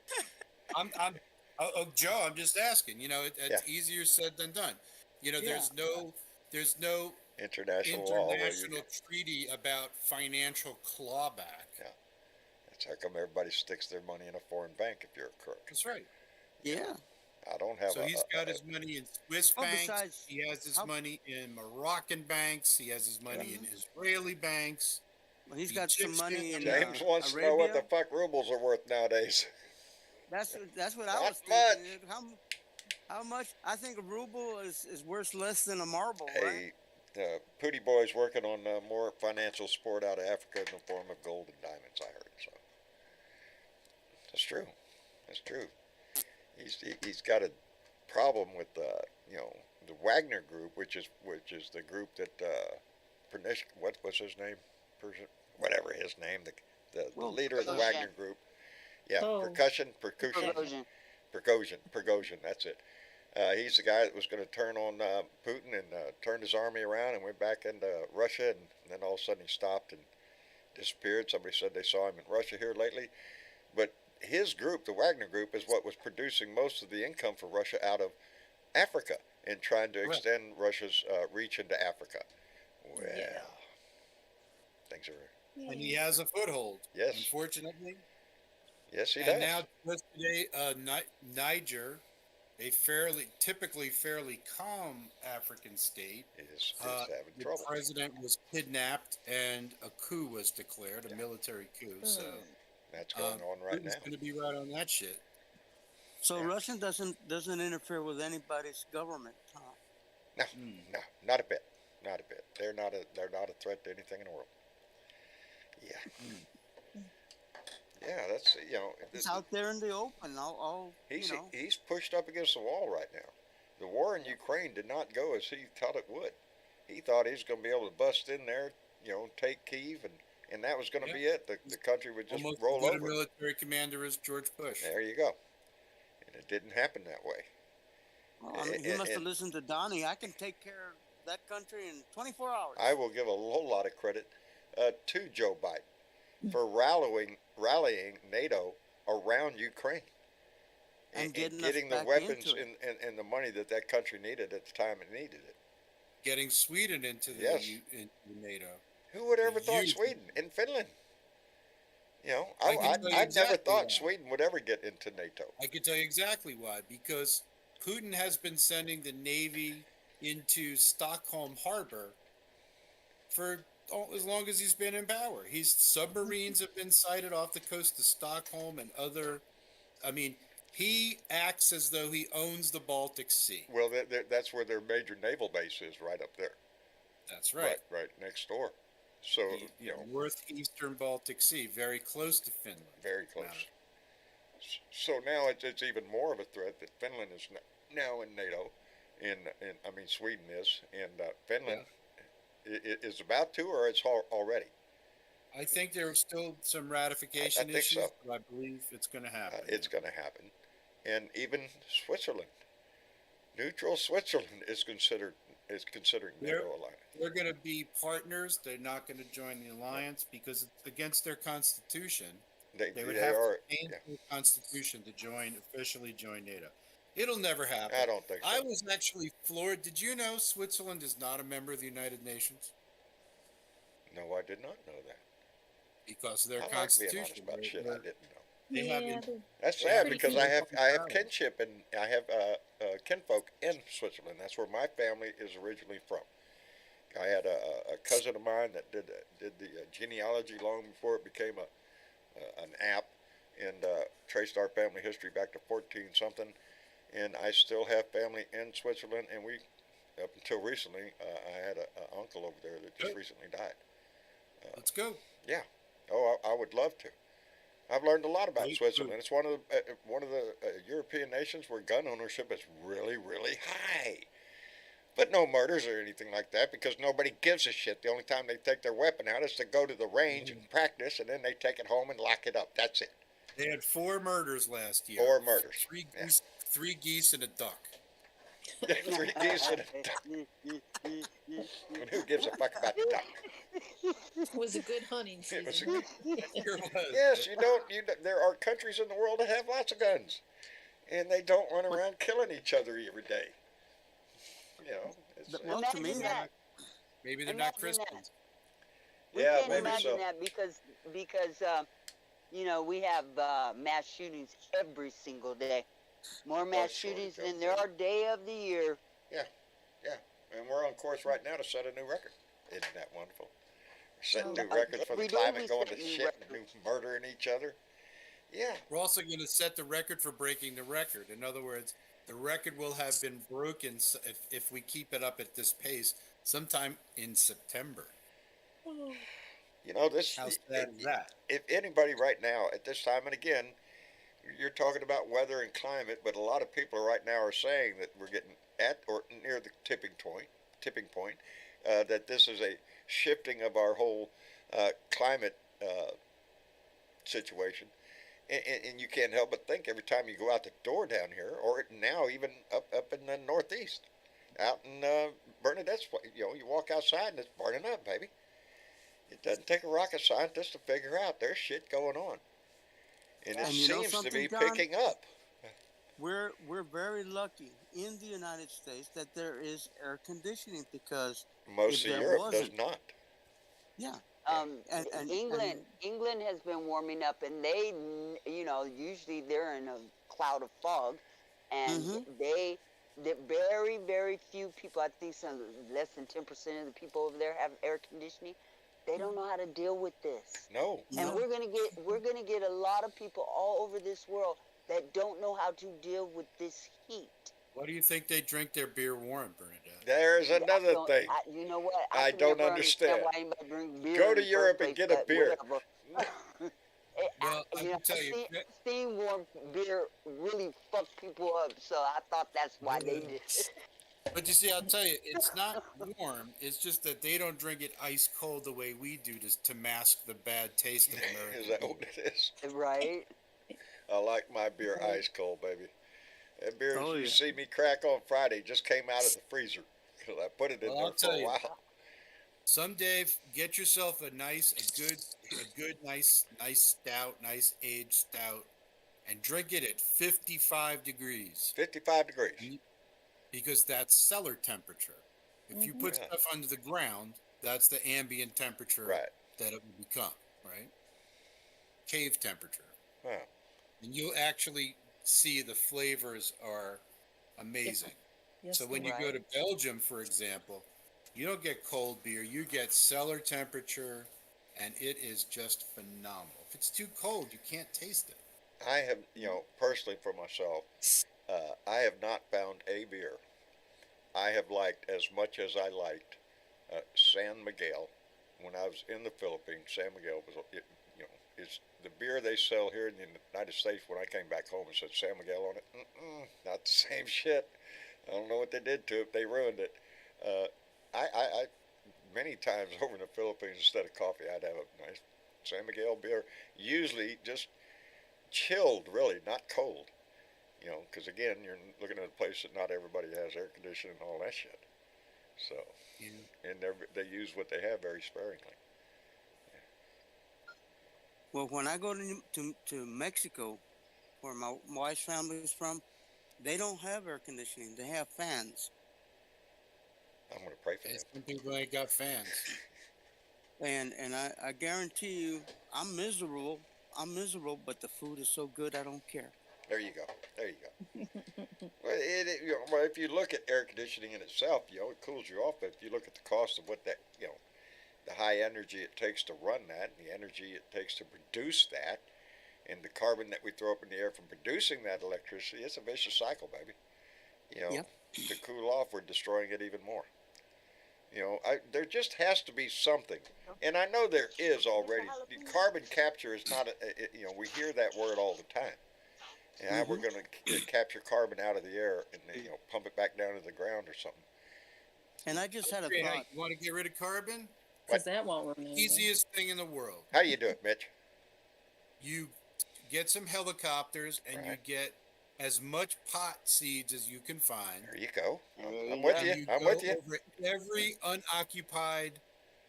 Joe, I'm just asking. You know, it's Yeah. easier said than done. You know, Yeah. there's no International law. Where you international treaty about financial clawback. that's how come everybody sticks their money in a foreign bank if you're a crook. That's right. Yeah. I don't have So he's got his money in Swiss Oh, banks. besides- He has his how- money in Moroccan banks. He has his money in Israeli banks. Well, he's got some money in James wants to know what the Arabia. fuck rubles are worth nowadays. That's what I Not was thinking. How much? I think a ruble is worth less than a marble, right? Hey, Pooty Boy's working on more financial support out of Africa in the form of gold and diamonds, I heard. So that's true. That's true. He's got a problem with the Wagner group, which is the group that what's his name? Whatever his name, the leader of the Percussion. Wagner group. Yeah, Oh. percussion. Percussion. Prigozhin, that's it. He's the guy that was going to turn on Putin and turned his army around and went back into Russia, and then all of a sudden he stopped and disappeared. Somebody said they saw him in Russia here lately. But his group, the Wagner group, is what was producing most of the income for Russia out of Africa and trying to Right. extend Russia's reach into Africa. Well, Yeah. things are... And he has a foothold. Yes. Unfortunately. Yes, he And does. now just today, Niger, a typically fairly calm African state, is having the trouble. president was kidnapped and a coup was declared, a military coup. So That's going on right now. Putin's going to be right on that shit. So Yeah. Russia doesn't interfere with anybody's government. Huh? No, no, not a bit. Not a bit. They're not a threat to anything in the world. Yeah. Yeah, that's It's out there in the open. he's pushed up against the wall right now. The war in Ukraine did not go as he thought it would. He thought he was going to be able to bust in there, take Kyiv, and that was going to be it. The country would just Almost roll as good over. a military commander as George Bush. There you go. And it didn't happen that way. Well, I mean, he must have listened to Donnie. I can take care of that country in 24 hours. I will give a whole lot of credit to Joe Biden for rallying NATO around Ukraine And getting us getting the back weapons into it. and the money that country needed at the time it needed it. Getting Sweden into the Yes. into NATO. Who would ever thought Huge. Sweden and Finland? I can tell you I never exactly thought why. Sweden would ever get into NATO. I can tell you exactly why. Because Putin has been sending the Navy into Stockholm Harbor for as long as he's been in power. Submarines have been sighted off the coast of Stockholm and other. I mean, he acts as though he owns the Baltic Sea. Well, that's where their major naval base is, right up there. That's right. Right next door. So, The northeastern Baltic Sea, very close to Finland. very close. So now it's even more of a threat that Finland is now in NATO, in I mean Sweden is, and Finland is about to, or it's already. I think there are still some I ratification think issues, so. but I believe it's going to happen. It's going to happen, and even Switzerland, neutral Switzerland is considering They're- NATO alliance. They're going to be partners. They're not going to join the alliance because it's against their constitution. They would have are. to change Yeah, their constitution to officially join NATO. It'll never happen. I don't think so. I was actually floored. Did you know Switzerland is not a member of the United Nations? No, I did not know that. Because their I like being honest constitution. about shit I didn't know. They have Yeah, That's They sad have because pretty I have powerful. kinship and I have kinfolk in Switzerland. That's where my family is originally from. I had a cousin of mine that did the genealogy long before it became an app, and traced our family history back to 14 something. And I still have family in Switzerland, and we up until recently I had a uncle over there that just Good. recently died. Let's go. Yeah. Oh, I would love to. I've learned a lot about Me Switzerland. too. It's one of the European nations where gun ownership is really, really high. But no murders or anything like that because nobody gives a shit. The only time they take their weapon out is to go to the range and practice, and then they take it home and lock it up. That's it. They had 4 murders last year. 4 murders. Yeah. Three geese and a duck. 3 geese and a duck. And who gives a fuck about the duck? it was a good hunting It was season. Here it was. Yes, you don't. There are countries in the world that have lots of guns, and they don't run around killing each other every day. You know, it's, Well, to me, Imagine that. Maybe they're not Imagine that. Christians. We Yeah, can't maybe imagine so. that because you know, we have mass shootings every single day. More mass sure, shootings Joe. than there are day of the year. and we're on course right now to set a new record. Isn't that wonderful? We're setting new Uh, records for the every day climate, we going set to new shit and records. murdering each other. Yeah, We're also going to set the record for breaking the record. In other words, the record will have been broken if we keep it up at this pace sometime in September. you know this. How sad is that? If anybody right now at this time, and again, you're talking about weather and climate, but a lot of people right now are saying that we're getting at or near the tipping point, that this is a shifting of our whole climate situation. And you can't help but think every time you go out the door down here, or now even up in the Northeast, out in Bernadette's place, you walk outside and it's burning up, baby. It doesn't take a rocket scientist to figure out there's shit going on, and it And you know seems to something, be John? picking up. We're very lucky in the United States that there is air conditioning because Most If of there Europe does wasn't- not. yeah, And England has been warming up, and they, you know, usually they're in a cloud of fog, and Mhm. the very few people, I think some less than 10% of the people over there have air conditioning. They don't know how to deal with this. No. And No. we're gonna get a lot of people all over this world that don't know how to deal with this heat. Why do you think they drink their beer warm, Bernadette? There's another thing. You know what? I can don't never understand. why anybody drink beer Go in to the Europe first and place, get a but beer. whatever. Well, I can tell you, steam warm beer really fuck people up, so I thought that's why they did it. but you see, I'll tell you, it's not warm. It's just that they don't drink it ice cold the way we do to mask the bad taste of American Is that beer. what it is? Right? I like my beer ice cold, baby. That beer Oh, you yeah. see me crack on Friday just came out of the freezer. 'Cause I put it in Well, there I'll for tell a you. while. Someday, get yourself a good, nice stout, nice aged stout, and drink it at 55 degrees 55 degrees. because that's cellar temperature. If you put Yeah. stuff under the ground, that's the ambient temperature Right. that it will become, right? Cave temperature. Wow. And you'll actually see the flavors are amazing. Yes, So when they you are. go to Belgium, for example, you don't get cold beer, you get cellar temperature, and it is just phenomenal. If it's too cold, you can't taste it. I have, personally for myself, I have not found a beer I have liked as much as I liked San Miguel when I was in the Philippines. San Miguel was, is the beer they sell here in the United States. When I came back home, it said San Miguel on it. Not the same shit. I don't know what they did to it. They ruined it. I many times over in the Philippines, instead of coffee, I'd have a nice San Miguel beer. Usually just chilled, really, not cold. Because again, you're looking at a place that not everybody has air conditioning and all that shit. So, and they use what they have very sparingly. Well, when I go to Mexico, where my wife's family is from, they don't have air conditioning. They have fans. I'm going to pray for them. Some people ain't got fans. And I guarantee you, I'm miserable, but the food is so good, I don't care. There you go. Well, well, if you look at air conditioning in itself, it cools you off. But if you look at the cost of what that, the high energy it takes to run that, and the energy it takes to produce that, and the carbon that we throw up in the air from producing that electricity, it's a vicious cycle, baby. Yep. To cool off, we're destroying it even more. There just has to be something, and I know there is already. Carbon capture is not, we hear that word all the time. And we're going to capture carbon out of the air and pump it back down to the ground or something. And I just had a Hey, thought. you want to get rid of carbon? Because that won't run anything. Easiest thing in the world. How you do it, Mitch? You get some helicopters and Right. you get as much pot seeds as you can find. There you go. I'm you with go. you. I'm with you. Over every unoccupied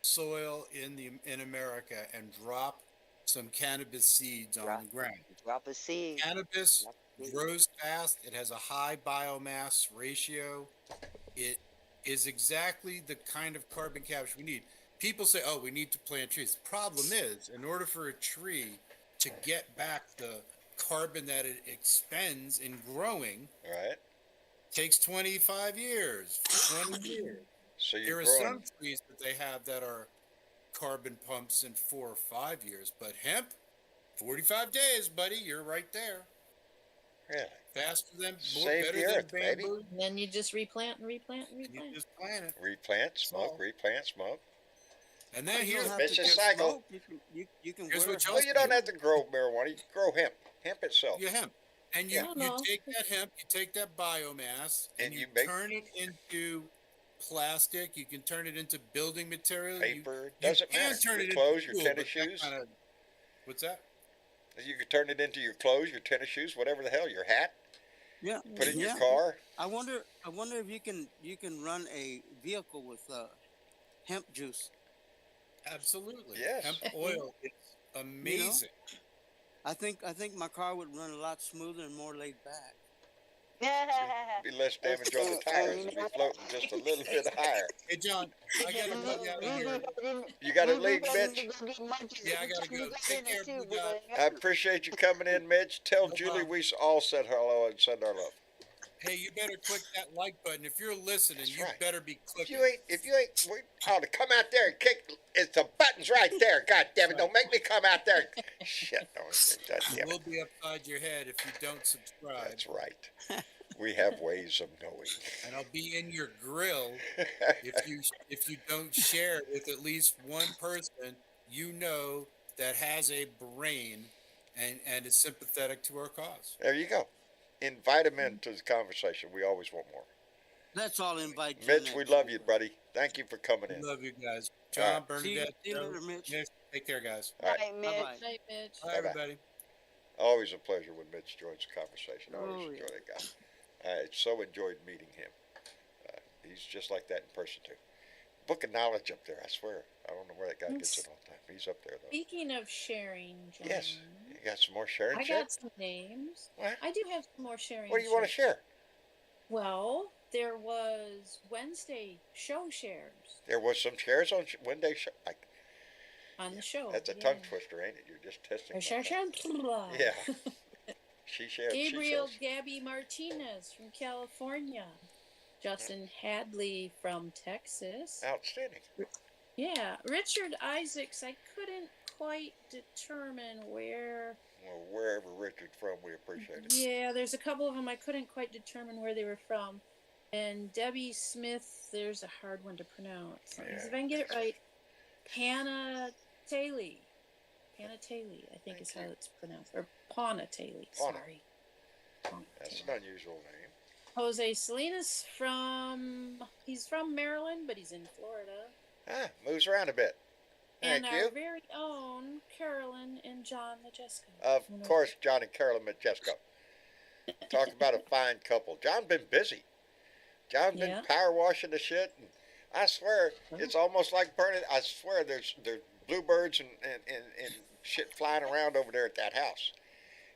soil in America and drop some cannabis seeds on the ground. Drop a seed. Cannabis Drop a seed. grows fast. It has a high biomass ratio. It is exactly the kind of carbon capture we need. People say, "Oh, we need to plant trees." Problem is, in order for a tree to get back the carbon that it expends in growing, Right. takes 25 years, 20 years. So There you're are growing. some trees that they have that are carbon pumps in 4 or 5 years, but hemp, 45 days, buddy, you're right there. Really? Faster than, more Save better the than earth, baby. bamboo. And then you just replant and replant and And you replant. just plant it. Replant, smoke, So- replant, smoke. And then You don't here, have Vicious to just cycle. smoke. You can Here's wear what a y'all Well, you don't do. have to grow marijuana. You can grow hemp. Hemp itself. you hemp. And Yeah. you No. take that hemp, you take that biomass, And and you you make- turn it into plastic. You can turn it into building material. Paper. You Doesn't can matter. turn Your it into clothes, your fuel, tennis but that shoes. kinda- what's that? You can turn it into your clothes, your tennis shoes, whatever the hell, your hat. Yeah. Put it in yeah. your car. I wonder if you can run a vehicle with hemp juice. Absolutely. Yes. Hemp oil is amazing. I think my car would run a lot smoother and more laid back. Be less damage on the tires. It'd be floating just a little bit higher. Hey, John, I gotta bug out of here. You got a leak, Mitch? Yeah, I gotta go. Take care, Blue Dot. I appreciate you coming in, Mitch. Tell No Julie problem. we all said hello and send our love. Hey, you better click that like button. If you're listening, That's you right. better be If clicking. you ain't, we ought to come out there and kick. It's the buttons right there. God damn it! Don't make me come out there. Shit! God It damn will it. be upside your head if you don't subscribe. That's right. We have ways of knowing. And I'll be in your grill if you don't share it with at least one person you know that has a brain and is sympathetic to our cause. There you go. Invite them into the conversation. We always want more. Let's all invite you. Mitch, we love you, buddy. Thank you for coming in. Love you guys. All John, right. Bernadette, See you Joe, later, Mitch. Mitch, take care, guys. All right. Hey, Mitch. Bye-bye. Night, Mitch. Bye, Bye-bye. everybody. Always a pleasure when Mitch joins the conversation. I always Oh, enjoy yeah. that guy. I so enjoyed meeting him. He's just like that in person too. Book of knowledge up there, I swear. I don't know where that guy gets it all the time. He's up there though. Speaking of sharing, John, Yes. You got some more sharing I shit? got some names. What? I do have some more sharing. What do you want to shit. share? Well, there was Wednesday show shares There was some shares on Wednesday show. on the show. That's a yeah. tongue twister, ain't it? You're just testing. Or my share, tongue. share. Yeah. She shared. Gabriel She says. Gabby Martinez from California. Justin Hadley from Texas. Outstanding. Yeah. Richard Isaacs, I couldn't quite determine where. Well, wherever Richard's from, we appreciate it. Yeah, there's a couple of them I couldn't quite determine where they were from. And Debbie Smith, there's a hard one to pronounce. Let me see if I can get it right. Hannah Taylor. Panatelli, I think Thank is how you. it's pronounced. Or Ponatelli, Pauna. sorry. That's Ponatelli. an unusual name. Jose Salinas he's from Maryland, but he's in Florida. Moves around a bit. And Thank our you. very own Carolyn and John Majesko. Of course, John and Carolyn Majesko. Talk about a fine couple. John been busy. John been power washing the shit, and I swear it's almost like burning. I swear there's bluebirds and shit flying around over there at that house.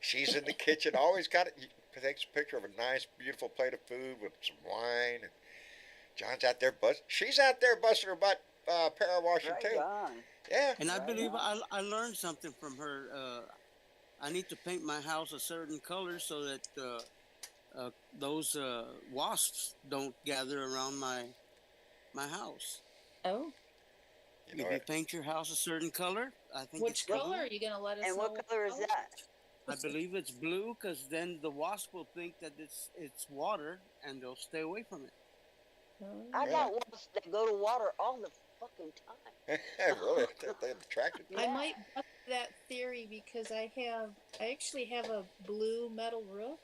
She's in the kitchen, always got it. Takes a picture of a nice, beautiful plate of food with some wine, and John's out there she's out there busting her butt, power washing too. On. Yeah. And I believe I learned something from her. I need to paint my house a certain color so that those wasps don't gather around my house. Oh. You know If you paint your house a certain color, I think Which it's color are you going to let us And know? what color is that? I believe it's blue because then the wasp will think that it's water and they'll stay away from it. I got wasps that go to water all the fucking time. Really? They're attracted. I might bust that theory because I actually have a blue metal roof,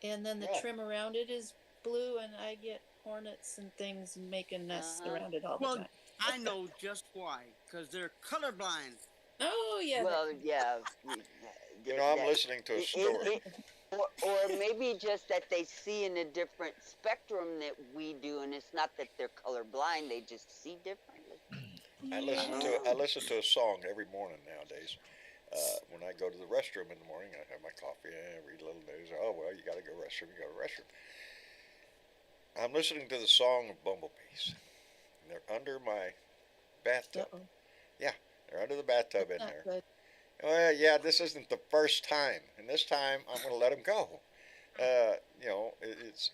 and then the trim around it is blue, and I get hornets and things making nests around it all the time. I know just why, because they're colorblind. Oh yeah. Well, yeah. You know, I'm listening to a story. Or maybe just that they see in a different spectrum that we do, and it's not that they're colorblind; they just see differently. I listen to a song every morning nowadays. When I go to the restroom in the morning, I have my coffee and I read a little news. Oh well, you got to go restroom. You go to restroom. I'm listening to the song of bumblebees. And they're under my bathtub. Uh-oh. Yeah, they're under the bathtub in Not there. good. Well, yeah, this isn't the first time, and this time I'm going to let them go. You know, it's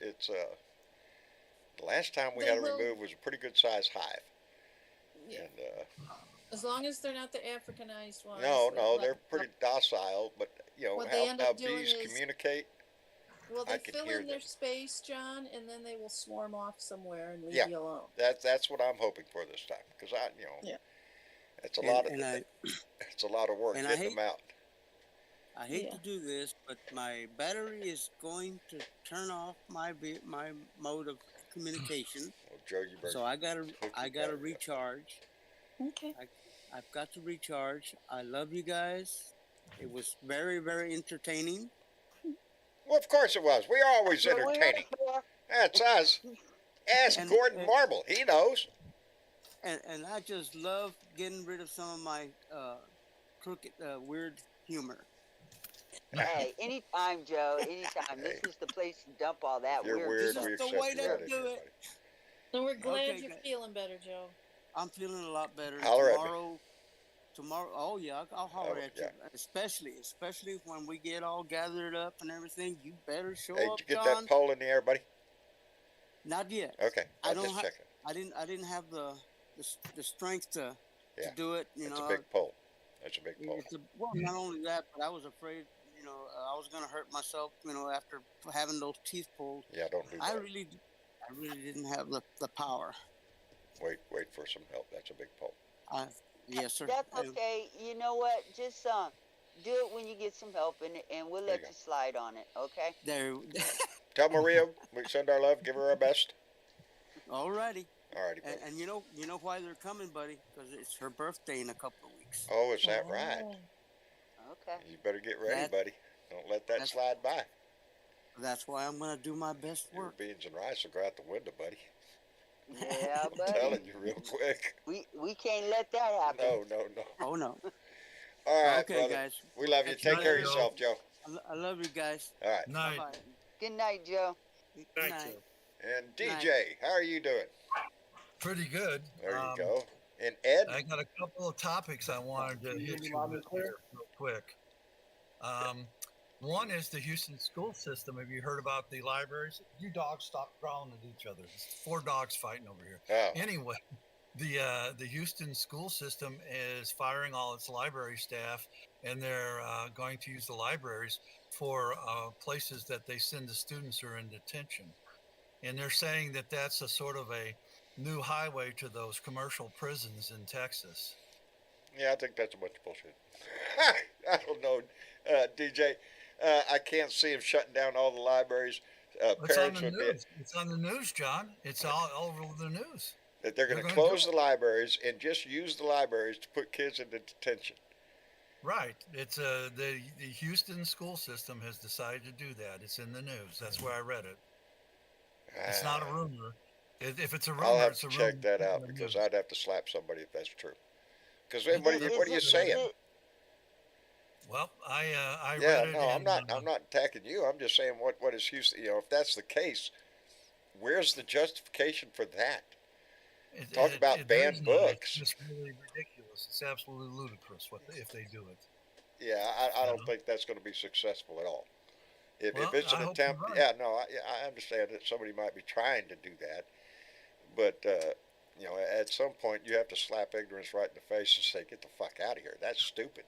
the last time we had to remove was a pretty good sized hive. Yeah. And As long as they're not the Africanized ones. no, they're pretty docile, but you know What they end how up doing bees is- communicate. Well, I they can fill hear in their them. space, John, and then they will swarm off somewhere and leave Yeah. you alone. That's what I'm hoping for this time, because Yeah. it's a lot of And it's a lot of work and I getting them out. I hate Yeah. to do this, but my battery is going to turn off my mode of communication. Well, Joe, you better So I gotta hook your battery up. recharge. Okay. I've got to recharge. I love you guys. It was very, very entertaining. Well, of course it was. We're always So we're entertaining. for- That's us. Ask And- Gordon Marble. He knows. And I just love getting rid of some of my crooked, weird humor. Hey, anytime, Joe. Anytime. This is the place to dump all that You're weird. This We is the accept way you to right in do here, it. buddy. So we're glad Okay, you're guys. feeling better, Joe. I'm feeling a lot better. Holler at me. Tomorrow, oh yeah, I'll holler Oh, at you. yeah. Especially when we get all gathered up and everything. You better show Hey, up, did you get John. that pole in the air, buddy? Not yet. Okay, I I'm don't just ha- checking. I didn't have the strength to Yeah. do it. You It's know, a big pole. That's a big pole. well, not only that, but I was afraid. You know, I was gonna hurt myself. You know, after having those teeth pulled. Yeah, don't do I that. really didn't have the power. Wait for some help. That's a big pole. Yes, sir. That's okay. You know what? Just do it when you get some help, and we'll There let you you slide on it. Okay? There. Tell Maria we send our love. Give her our best. Alrighty. Alrighty, buddy. And you know why they're coming, buddy? Because it's her birthday in a couple of weeks. Oh, is that right? Okay. You better get ready, That- buddy. Don't let that that's- slide by. That's why I'm gonna do my best Your work. beans and rice will go out the window, buddy. Yeah, I'm buddy. telling you real quick. We can't let that happen. No. Oh no. All right, Okay, brother. guys. We love you. That's Take right, care of Joe. yourself, Joe. I love you guys. All right. Night. Bye. Good night, Joe. Good Night, night. Joe. And DJ, how are you doing? Pretty good. There you go. And Ed? I got a couple of topics I wanted to hit you with here real quick. One is the Houston school system. Have you heard about the libraries? You dogs stop growling at each other. There's 4 dogs fighting over here. Oh, Anyway, the Houston school system is firing all its library staff, and they're going to use the libraries for places that they send the students who are in detention. And they're saying that that's a sort of a new highway to those commercial prisons in Texas. Yeah, I think that's a bunch of bullshit. I don't know, DJ. I can't see him shutting down all the libraries. It's on Parents the would be news. It's on the news, John. It's all over the news. that they're They're going to going to do close it. the libraries and just use the libraries to put kids into detention. Right. It's the Houston school system has decided to do that. It's in the news. That's where I read it. It's not a Ah, rumor. If it's a I'll rumor, have it's to a rumor. check that It's in out the because news. I'd have to slap somebody if that's true. Because It, what that's what are you it. Is saying? it? Well, I Yeah, read it no, I'm in not. I'm not attacking you. I'm just saying what is Houston. If that's the case, where's the justification for that? Talk about there is banned none. It's books. just really ridiculous. It's absolutely ludicrous if they do it. Yeah, I You don't know. think that's going to be successful at all. If Well, it's an I hope you're attempt, right. yeah, no, I understand that somebody might be trying to do that, but at some point you have to slap ignorance right in the face and say, "Get the fuck out of here." That's stupid,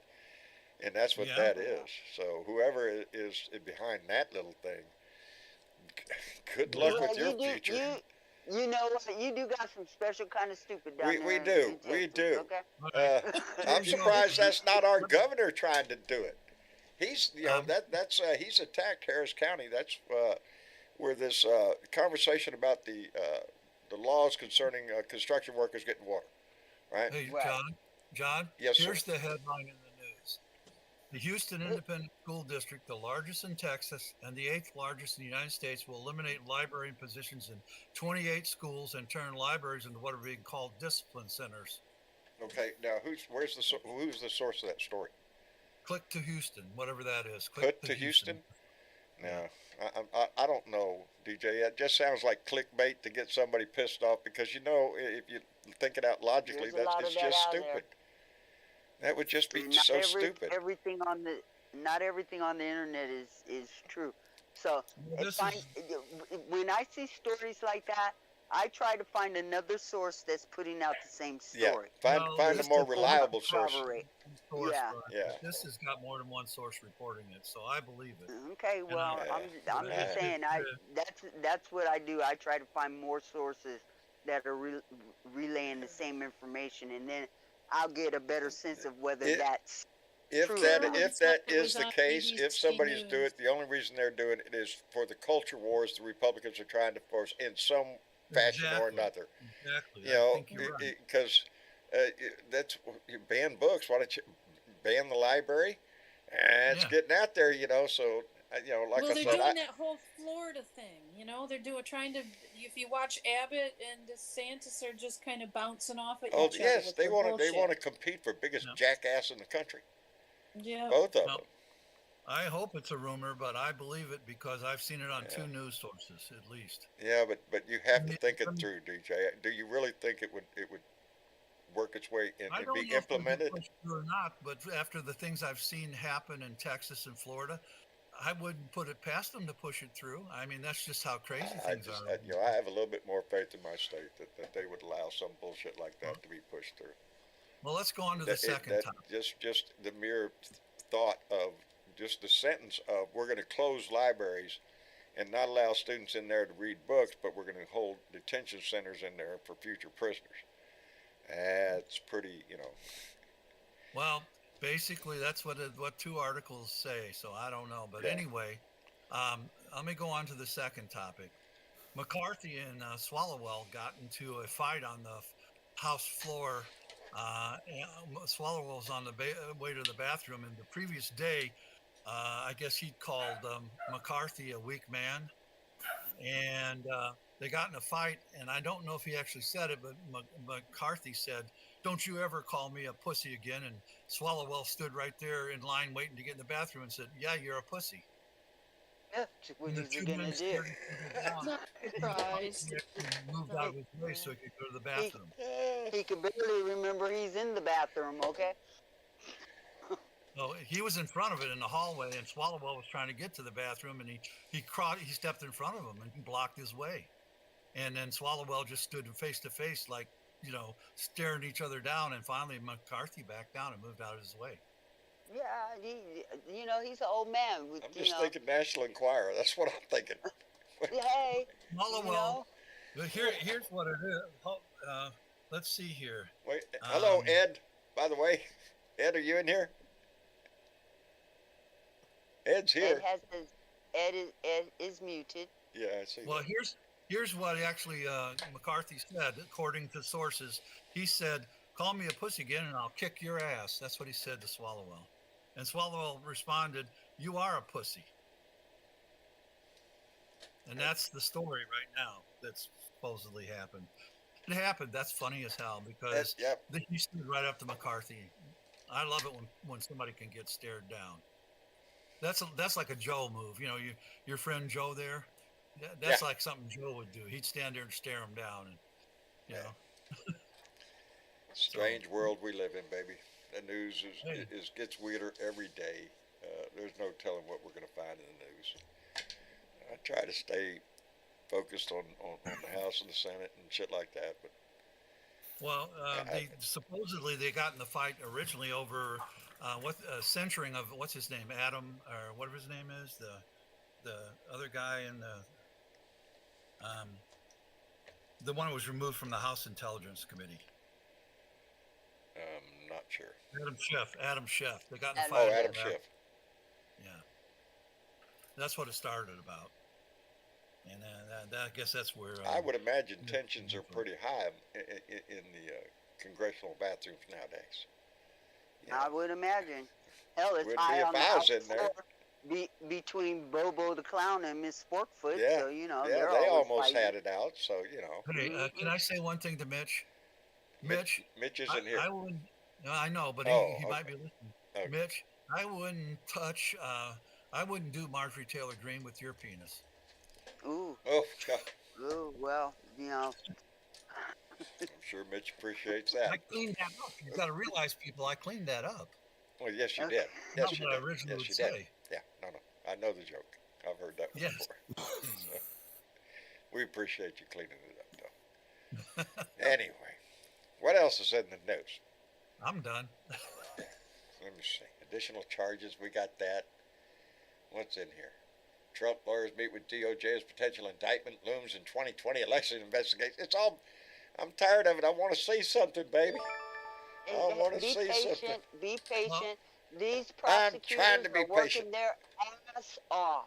and that's what Yeah. that is. So whoever is behind that little thing, good luck Yeah. Yeah, with your future. you know what? You do got some special kind of stupid down We there do, in we Texas, do. okay? All right. Uh, Here I'm you go. surprised that's not our governor trying to do it. He's, Um, that's he's attacked Harris County. That's where this conversation about the laws concerning construction workers getting water, right? hey, Right. John. Yes, sir. Here's the headline in the news. The Houston Independent School District, the largest in Texas and the eighth largest in the United States, will eliminate library positions in 28 schools and turn libraries into what are being called discipline centers. Okay, now who's the source of that story? Click to Houston, whatever that is. Click Put to to Houston. Houston? Yeah. No, I don't know, DJ. It just sounds like clickbait to get somebody pissed off because if you think it out logically, There's a lot it's of that just out there. stupid. That would just be Not so stupid. everything on the not everything on the internet is true. So Well, this is when I see stories like that, I try to find another source that's putting out the same Yeah, story. find well, find a this more is reliable source. Corroborate. source Yeah. for it, Yeah. but this has got more than one source reporting it, so I believe it. Okay. And Well, I'm Yeah. just saying that's what I do. I try to find more sources that are relaying the same information, and then I'll get a better sense of whether It- that's If true. that or not. if Stuff that that is was the on case, if BBC somebody's doing News. it, the only reason they're doing it is for the culture wars the Republicans are trying to force in some fashion or Exactly. another. Exactly. You I know, think you're right. because that's you ban books. Why don't you ban the library? It's Yeah. getting out there, So like Well, I they're said, doing that whole Florida thing, They're trying to. If you watch Abbott and DeSantis are just kind of bouncing off at oh each other yes, with they their want to bullshit. compete for biggest Yeah. jackass in the country. Yeah. Both of Well, them. I hope it's a rumor, but I believe it because I've seen it on Yeah. two news sources at least. Yeah, but you have to Me- think it me- through, DJ. Do you really think it would work its way I and don't be know if they'll get implemented? pushed through or not, but after the things I've seen happen in Texas and Florida, I wouldn't put it past them to push it through. I mean, that's just how crazy I things just, are. I have a little bit more faith in my state that they would allow some bullshit like that to be pushed through. Well, let's go on to the second That topic. just the mere thought of just the sentence of we're going to close libraries and not allow students in there to read books, but we're going to hold detention centers in there for future prisoners. That's pretty, Well, basically, that's what two articles say. So I don't know, but Yeah. anyway, let me go on to the second topic. McCarthy and Swallowwell got into a fight on the House floor. Swallowwell's on the way to the bathroom, and the previous day, I guess he called McCarthy a weak man, and they got in a fight. And I don't know if he actually said it, but McCarthy said, "Don't you ever call me a pussy again." And Swallowwell stood right there in line waiting to get in the bathroom and said, "Yeah, you're a pussy." Yeah, what And the is he two gonna men do? stared at each other down. Not surprised. He actually moved out of his way so he could go to the bathroom. He can barely remember he's in the bathroom. Okay. So he was in front of it in the hallway, and Swallowwell was trying to get to the bathroom, and he stepped in front of him and blocked his way. And then Swallowwell just stood face to face, like, staring each other down. And finally, McCarthy backed down and moved out of his way. Yeah, he's an old man. With, I'm just thinking National Enquirer. That's what I'm thinking. Hey, Swallowwell, here's what it is. Let's see here. Wait, hello, Um, Ed. by the way, Ed, are you in here? Ed's here. Ed is muted. Yeah, I see Well, that. here's what actually McCarthy said, according to sources. He said, "Call me a pussy again, and I'll kick your ass." That's what he said to Swallowwell, and Swallowwell responded, "You are a pussy." And that's the story right now that's supposedly happened. It happened. That's funny as hell because Yep. he stood right up to McCarthy. I love it when somebody can get stared down. That's like a Joe move. You know, your friend Joe there. That's Yeah. like something Joe would do. He'd stand there and stare him down, and you know. Strange world we live in, baby. The news Hey. gets weirder every day. There's no telling what we're going to find in the news. I try to stay focused on the House and the Senate and shit like that, but Well, they supposedly they got in the fight originally over censuring of what's his name, Adam or whatever his name is, the other guy in the one who was removed from the House Intelligence Committee. not sure. Adam Schiff. They got in a Adam fight. Oh, Adam over that. Schiff. Yeah, that's what it started about. And I guess that's where I would imagine yeah, tensions are pretty high in the congressional bathrooms nowadays. You I know, would imagine. Hell, it's Would high be on if the I was House in there. floor between Bobo the Clown and Miss Forkfoot. Yeah, So, you know, yeah, they're they always almost fighting. had it out. So you know, Hey, can I say one thing to Mitch? Mitch, Mitch isn't here. I wouldn't. No, I know, but Oh, he okay. might be listening. Okay. Mitch, I wouldn't touch. I wouldn't do Marjorie Taylor Greene with your penis. Ooh, Oh, God. ooh, well, you know. I'm sure Mitch appreciates I that. cleaned that up. You got to realize, people, I cleaned that up. Well, yes, you Okay. did. Not Yes, you what I did. originally Yes, would you did. say. Yeah, no. I know the joke. I've heard that one Yes. before. So, we appreciate you cleaning it up, though. Anyway, what else is in the news? I'm done. Let me see. Additional charges. We got that. What's in here? Trump lawyers meet with DOJ as potential indictment looms in 2020 election investigation. It's all. I'm tired of it. I want to see something, baby. I want to Be see patient. something. Be patient. These I'm prosecutors trying to be are working patient. their ass off.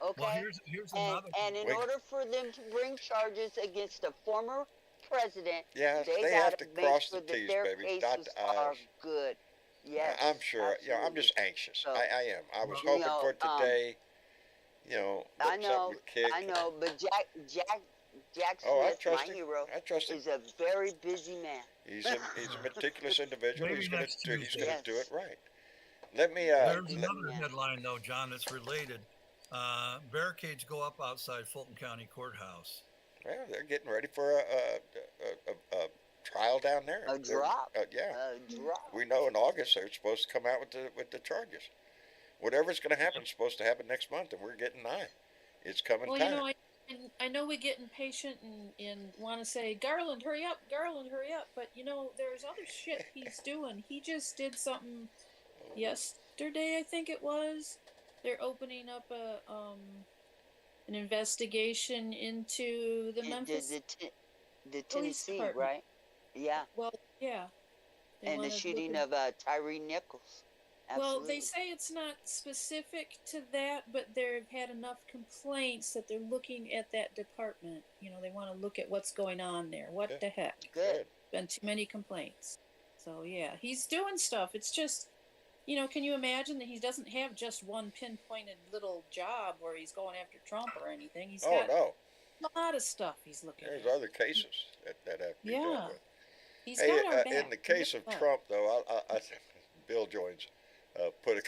Okay? Well, here's another. And in Wait. order for them to bring charges against a former president, Yeah, they they gotta have to make cross sure the that T's, their baby. Dot cases the are I's. good. Yes, I'm sure. You know, I'm absolutely. just anxious. So, I am. I was Well, hoping you know, for today. You know, I that something know, would kick. I know, but Jack Oh, I Smith, trust my him. hero, I trust him. is a very busy man. He's a meticulous individual. Maybe He's gonna next do. He's Tuesday. gonna do Yes. it right. Let me. There's Busy another man. headline though, John, that's related. Barricades go up outside Fulton County Courthouse. Well, they're getting ready for a trial down there. A drop. Yeah. A drop. We know in August they're supposed to come out with the charges. Whatever's going to happen is supposed to happen next month, and we're getting nigh. It's coming Well, time. you know, I know we get impatient and want to say, Garland, hurry up, but you know, there's other shit he's doing. He just did something yesterday, I think it was. They're opening up an investigation into the Memphis The Police Tennessee, Department. right? Yeah. Well, yeah. They And the wanna look shooting at- of Tyree Nichols. Well, they Absolutely. say it's not specific to that, but they've had enough complaints that they're looking at that department. You know, they want to look at what's going on there. What Yeah. the heck? Good. Been too many complaints. So yeah, he's doing stuff. It's just, you know, can you imagine that he doesn't have just one pinpointed little job where he's going after Trump or anything? He's Oh got no, a lot of stuff he's looking there's at. other cases that have to be Yeah. dealt with. He's Hey, got our back. in the case of Yeah. Trump, though, Bill Joins put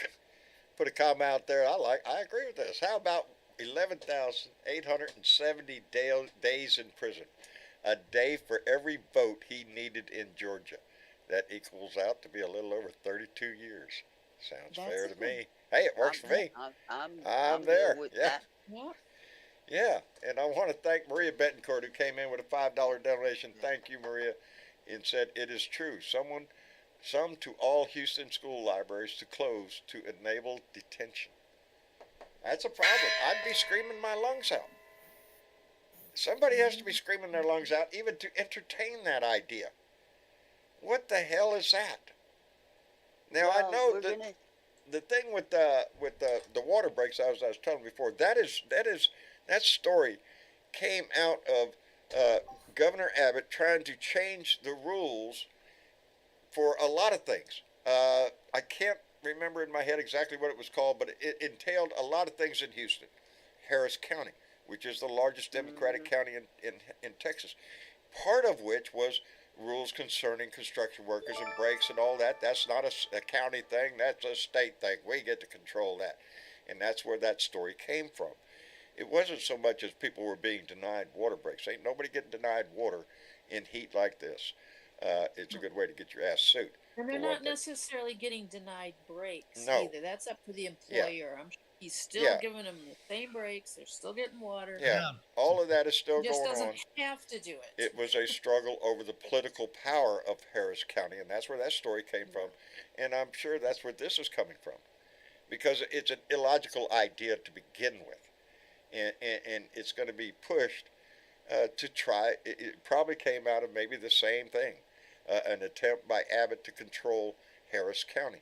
a comment out there. I agree with this. How about 11,870 days in prison, a day for every vote he needed in Georgia? That equals out to be a little over 32 years. Sounds That's fair to it. me. Hey, it works for me. I'm there. good with Yeah. that. Yeah. Yeah, and I want to thank Maria Betancourt, who came in with a $5 donation. Thank you, Maria, and said it is true. Some to all Houston school libraries to close to enable detention. That's a problem. I'd be screaming my lungs out. Somebody has to be screaming their lungs out even to entertain that idea. What the hell is that? Now I Well, know we're that gonna. the thing with the water breaks, I was telling before, that story came out of uh, Governor Abbott trying to change the rules for a lot of things. I can't remember in my head exactly what it was called, but it entailed a lot of things in Houston, Harris County, which is the largest Democratic Hmm. county in Texas. Part of which was rules concerning construction workers and breaks and all that. That's not a county thing, that's a state thing. We get to control that. And that's where that story came from. It wasn't so much as people were being denied water breaks. Ain't nobody getting denied water in heat like this. It's a good way to get your ass sued, And for they're one not thing. necessarily getting denied breaks No. either. That's up to the Yeah. employer. I'm sure he's still Yeah. giving them the same breaks. They're still getting water. Yeah. Yeah. All of that is He still just going doesn't on. have to do it. It was a struggle over the political power of Harris County, and that's where that story came from. And I'm sure that's where this is coming from, because it's an illogical idea to begin with, and it's going to be pushed to try. It probably came out of maybe the same thing, an attempt by Abbott to control Harris County.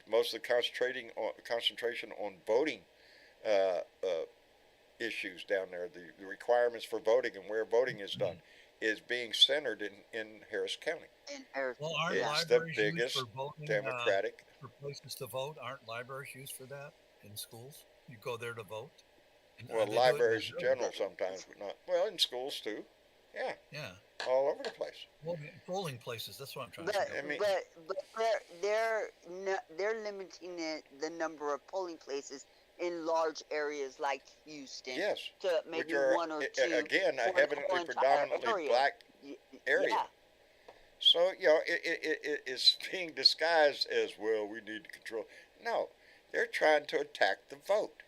Most of the concentration on voting uh, uh, issues down there, the requirements for voting and where voting is done, is being centered in Harris County. In Harris. Well, aren't Yeah. It's the libraries used for biggest voting, Democratic. for places to vote? Aren't libraries used for that in schools? You go there to vote. And, Well, they do it in libraries in Missouri. general sometimes, but not. Well, in schools too. Yeah, Yeah. all over the place. Polling places. That's what I'm trying to But figure I out. mean, but they're limiting the number of polling places in large areas like Houston yes, to which maybe are one or two again a for the heavily whole entire predominantly area. black Y- area. Yeah, So it's being disguised as, well, we need to control. No, they're trying to attack the vote.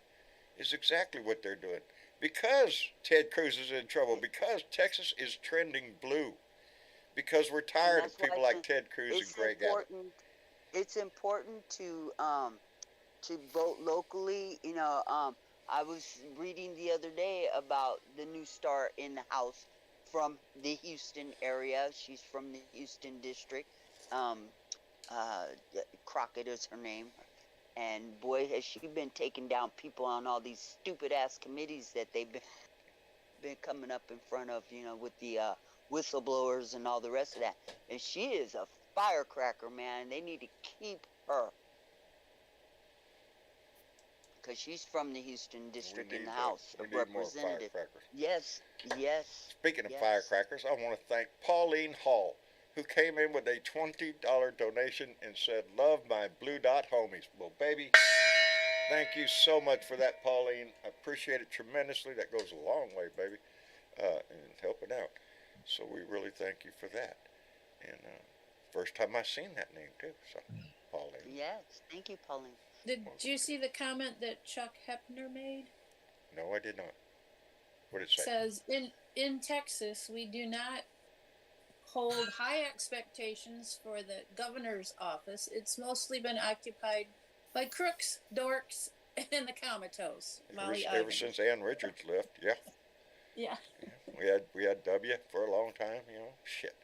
Is exactly what they're doing. Because Ted Cruz is in trouble. Because Texas is trending blue. Because we're and tired that's of why people like Ted Cruz and it's Greg Abbott. important. It's important to vote locally. I was reading the other day about the new star in the House from the Houston area. She's from the Houston district. Um, uh, Crockett is her name. And boy, has she been taking down people on all these stupid ass committees that they've been coming up in front of, with the whistleblowers and all the rest of that. And she is a firecracker, man. They need to keep her because she's from the Houston district in the House We of need more Representatives. firecrackers. Yes, yes. Speaking of Yes. firecrackers, I want to thank Pauline Hall, who came in with a $20 donation and said, "Love my Blue Dot homies." Well, baby, thank you so much for that, Pauline. I appreciate it tremendously. That goes a long way, baby, in helping out. So we really thank you for that. And first time I seen that name too. So, Pauline. Yes. Thank you, Pauline. Did you see the comment that Chuck Hepner made? No, I did not. What did it It say? says in Texas we do not hold high expectations for the governor's office. It's mostly been occupied by crooks, dorks, and the comatose. Molly Ever Ivan. since Ann Richards left, yeah. Yeah. We had W for a long time, Shit.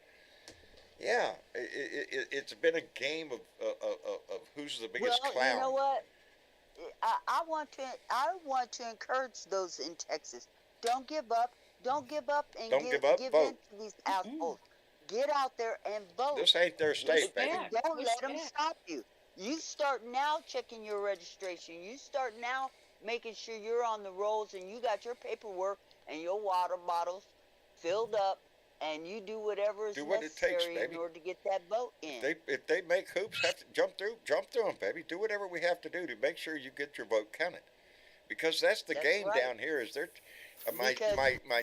Yeah, it's been a game of who's the biggest Well, clown. you know what? I want to encourage those in Texas. Don't give up. Don't give up and Don't give up, give vote. in to these assholes. Get out there and vote. This ain't their state, baby. Respect. Don't let them Respect. stop you. You start now checking your registration. You start now making sure you're on the rolls and you got your paperwork and your water bottles filled up, and you do whatever is Do what it takes, necessary baby. in order to get that vote in. If they make hoops, have to jump through them, baby. Do whatever we have to do to make sure you get your vote counted, because that's the That's game right. down here. Is there? My Because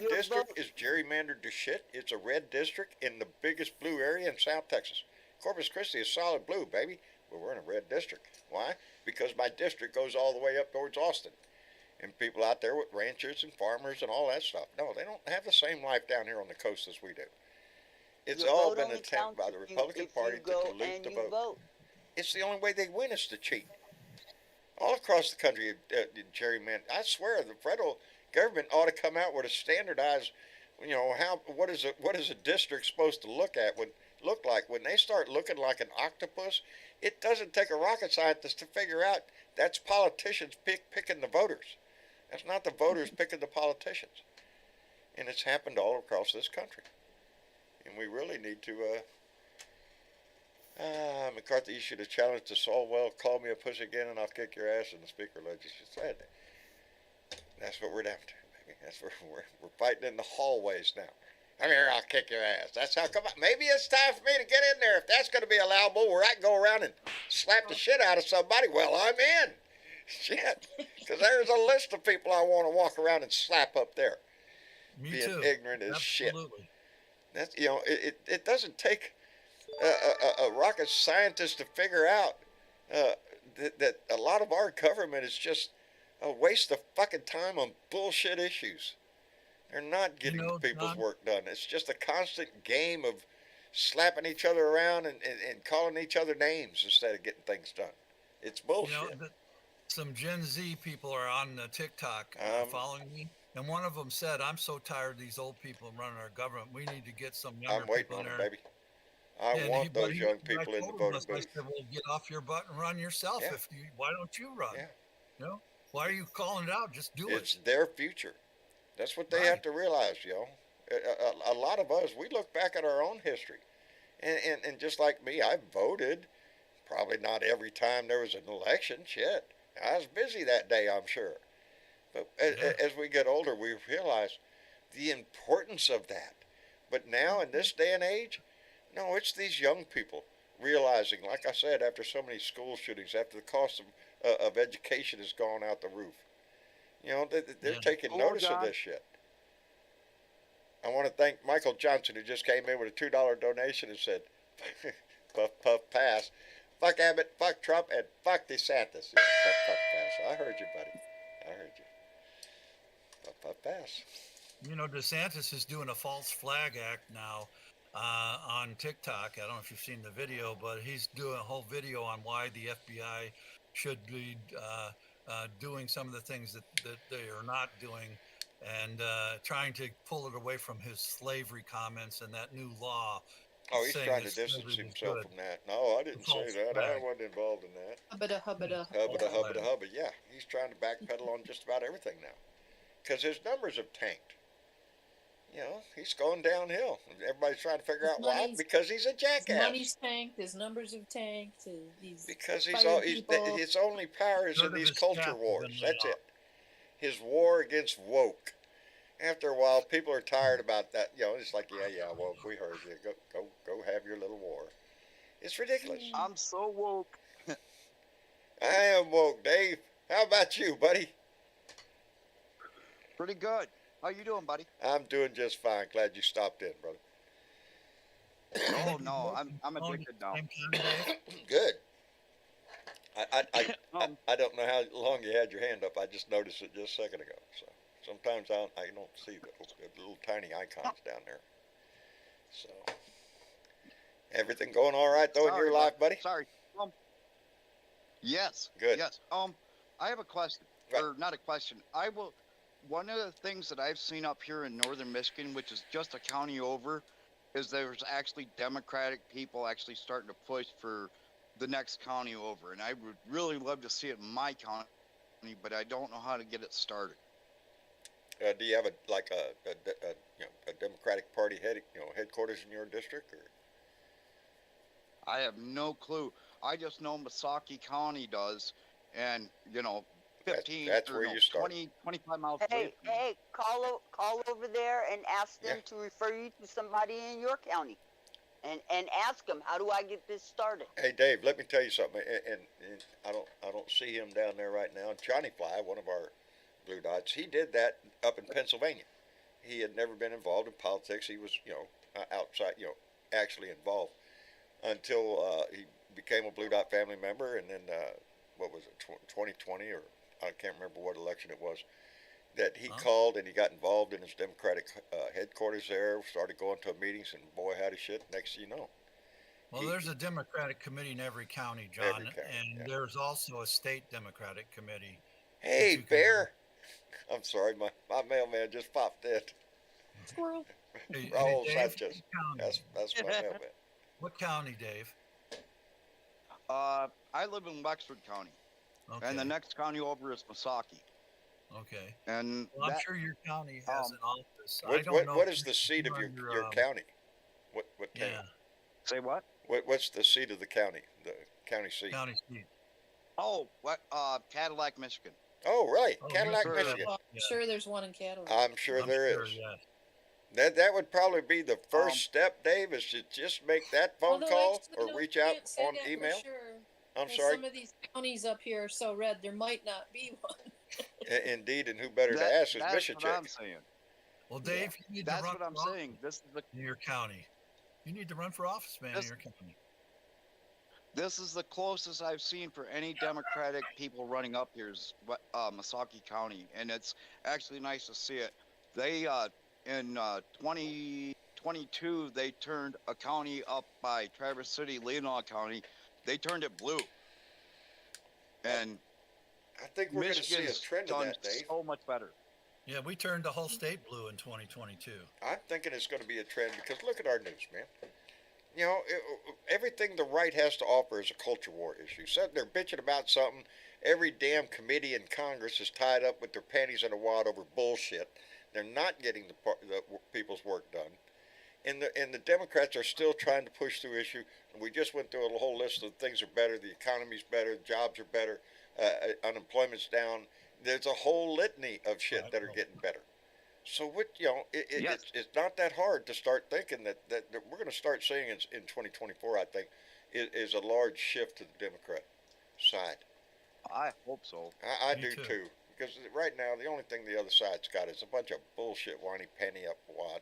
your district vote- is gerrymandered to shit. It's a red district in the biggest blue area in South Texas. Corpus Christi is solid blue, baby. But we're in a red district. Why? Because my district goes all the way up towards Austin. And people out there with ranchers and farmers and all that stuff. No, they don't have the same life down here on the coast as we do. It's your all vote been an only attempt by counts the if you- Republican if you Party to go dilute and the you vote. It's the only way they win is to cheat. All across the country, gerrymander. I swear, the federal government ought to come out with a standardized, what is a district supposed to look at when look like. When they start looking like an octopus, it doesn't take a rocket scientist to figure out that's politicians picking the voters. That's not the voters picking the politicians. And it's happened all across this country. And we really need to, McCarthy, you should have challenged us all. Well, call me a pussy again and I'll kick your ass. And the speaker legislature said that. That's what we're down to. Baby. That's what we're fighting in the hallways now. Come here, I'll kick your ass. That's how come on. Maybe it's time for me to get in there. If that's going to be allowable, where I can go around and slap the shit out of somebody, well, I'm in. Shit. Because there's a list of people I want to walk around and slap up there. Me being too. ignorant as Absolutely. shit. That's, you know, it doesn't take a rocket scientist to figure out that a lot of our government is just a waste of fucking time on bullshit issues. They're not getting the people's John, work done. It's just a constant game of slapping each other around and calling each other names instead of getting things done. It's bullshit. Some Gen Z people are on TikTok following me, and one of them said, "I'm so tired of these old people running our government. We need to get some younger I'm waiting people on in it, there." baby. I want those young people in the voting I booth. said, "Well, get off your butt and run yourself. Yeah. Why don't you run? Yeah. You know, why are you calling it out? Just do It's it." their future. That's what they Right. have to realize, yo. A lot of us, we look back at our own history. And just like me, I voted. Probably not every time there was an election. Shit. I was busy that day, I'm sure. But as we get older, we realize the importance of that. But now, in this day and age, no, it's these young people realizing, like I said, after so many school shootings, after the cost of education has gone out the roof, you know, they're taking notice of this shit. I want to thank Michael Johnson, who just came in with a $2 donation and said, puff, puff, pass. Fuck Abbott, fuck Trump, and fuck DeSantis. Yeah, puff, puff, pass. I heard you, buddy. I heard you. Puff, puff, pass. You know, DeSantis is doing a false flag act now on TikTok. I don't know if you've seen the video, but he's doing a whole video on why the FBI should be doing some of the things that they are not doing, and trying to pull it away from his slavery comments and that new law. Oh, he's trying to distance himself from that. No, I didn't say that. I wasn't involved in that. Hubbada. Hubba. Yeah, he's trying to backpedal on just about everything now. Because his numbers have tanked. You know, he's going downhill. Everybody's trying to figure out why. Because he's a jackass. His money's tanked. His numbers have tanked. Because his only power is in these culture wars. That's it. His war against woke. After a while, people are tired about that. You know, it's like, yeah, well, we heard you. Go have your little war. It's ridiculous. I'm so woke. I am woke, Dave. How about you, buddy? Pretty good. How you doing, buddy? I'm doing just fine. Glad you stopped in, brother. Oh no, I'm addicted now. Good. I don't know how long you had your hand up. I just noticed it just a second ago. So sometimes I don't see the little tiny icons down there. So everything going all right though in your life, buddy? Sorry. Yes. Good. Yes. I have a question, or not a question. One of the things that I've seen up here in northern Michigan, which is just a county over, is there's actually Democratic people actually starting to push for the next county over, and I would really love to see it in my county, but I don't know how to get it started. Do you have a Democratic Party headquarters in your district? Or? I have no clue. I just know Misaki County does, and 15 that's or where you start. 20, 25 miles away. Hey, call over there and ask them to refer you to somebody in your county, and ask them, how do I get this started? Hey Dave, let me tell you something, and I don't see him down there right now. Johnny Fly, one of our Blue Dots, he did that up in Pennsylvania. He had never been involved in politics. He was outside, actually involved until he became a Blue Dot family member, and then what was it, 2020 or I can't remember what election it was, that he called and he got involved in his Democratic headquarters there, started going to meetings, and boy, howdy shit, next thing you know. Well, there's a Democratic committee in every county, John, and there's also a state Democratic committee. Hey, Bear. I'm sorry, my mailman just popped in. Squirrel. Hey, Raul Dave, Sanchez. That's my mailman. What county, Dave? I live in Wexford County, Okay. and the next county over is Misaki. Okay. And Well, I'm that, sure your county has an office. I What don't know what if is the seat of you're your county? What town? yeah, say what? What's the seat of the county? The county seat. county seat. Oh, what? Cadillac, Michigan. Oh, right, Oh, Cadillac, sure. Michigan. Well, I'm Yeah. sure there's one in Cadillac. I'm sure I'm there sure, is. yeah. That would probably be the first Um, step, Dave, is to just make that phone Although call actually, or no, reach you out can't say on that for email. Sure. I'm 'Cause sorry. Some of these counties up here are so red, there might not be one. Indeed, and who better to that, ask is that's what I'm Michigan. saying. Well, Dave, you need to That's run what I'm for office saying. This is the in your county. You need to run for office, man, in This- your county. this is the closest I've seen for any Democratic people running up here is Misaki County, and it's actually nice to see it. They in 2022 they turned a county up by Traverse City, Leelanau County. They turned it blue, and I think we're going to see a Michigan's trend of done that, Dave. so much better. Yeah, we turned the whole state blue in 2022. I'm thinking it's going to be a trend because look at our news, man. You know, everything the right has to offer is a culture war issue. So they're bitching about something. Every damn committee in Congress is tied up with their panties in a wad over bullshit. They're not getting the people's work done. And the Democrats are still trying to push through issue. We just went through a whole list of things are better, the economy's better, jobs are better, unemployment's down. There's a whole litany of shit that are getting better. So what Yes. it's not that hard to start thinking that we're going to start seeing in 2024. I think is a large shift to the Democrat side. I hope so. I Me do too. too. Because right now the only thing the other side's got is a bunch of bullshit, whiny, penny up wad,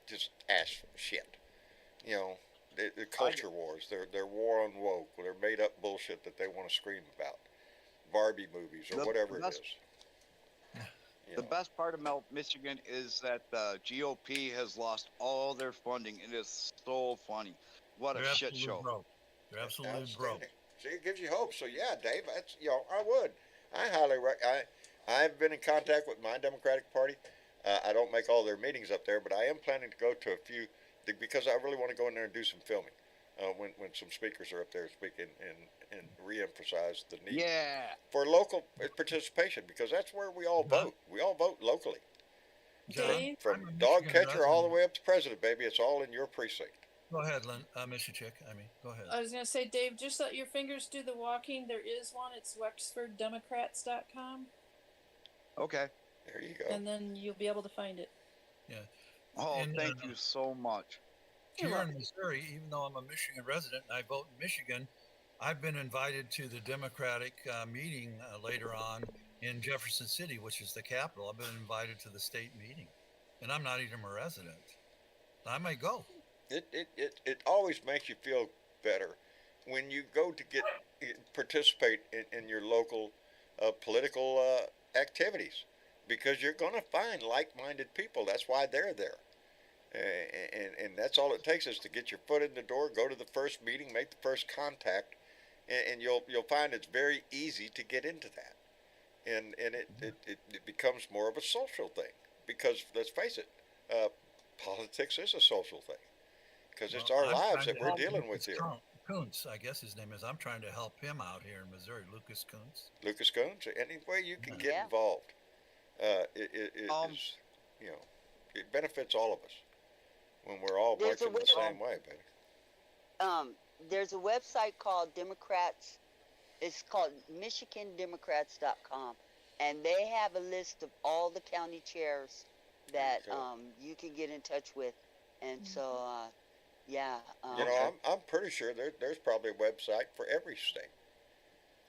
just ass shit. You know, the culture wars. Their war on woke. Their made up bullshit that they want to scream about. Barbie movies or The whatever it best- is. You The know. best part about Michigan is that the GOP has lost all their funding. It is so funny. What a They're shit absolutely show. broke. They're absolutely broke. Outstanding. See, it gives you hope. So yeah, Dave, that's I would. I highly I've been in contact with my Democratic Party. I don't make all their meetings up there, but I am planning to go to a few because I really want to go in there and do some filming. When some speakers are up there speaking and reemphasize the need Yeah. for local participation because that's where we all John? vote. We all vote locally. John, Dave? From I'm a dog Michigan catcher all the resident. way up to president, baby. It's all in your precinct. Go ahead, Lynn. Mr. Chick. Go ahead. I was going to say, Dave, just let your fingers do the walking. There is one. It's wexforddemocrats.com. Okay. There you go. And then you'll be able to find it. Oh, And, thank you so much. You're Here in welcome. Missouri, even though I'm a Michigan resident and I vote in Michigan, I've been invited to the Democratic meeting later on in Jefferson City, which is the capital. I've been invited to the state meeting, and I'm not even a resident. I may go. It always makes you feel better when you go to participate in your local political activities because you're going to find like-minded people. That's why they're there. And that's all it takes is to get your foot in the door, go to the first meeting, make the first contact, and you'll find it's very easy to get into that. And it becomes more of a social thing because let's face it, politics is a social thing because it's Well, our I'm lives trying that to we're help dealing Lucas with here. Kuntz, I guess his name is. I'm trying to help him out here in Missouri, Lucas Kuntz. Lucas Coons, any way you can get Yeah. involved, it is, it benefits all of us when we're all There's a working the way- same way, baby. There's a website called Democrats. It's called MichiganDemocrats.com, and they have a list of all the county chairs that Okay. you can get in touch with, and so yeah, You know, I'm pretty sure there's probably a website for every state.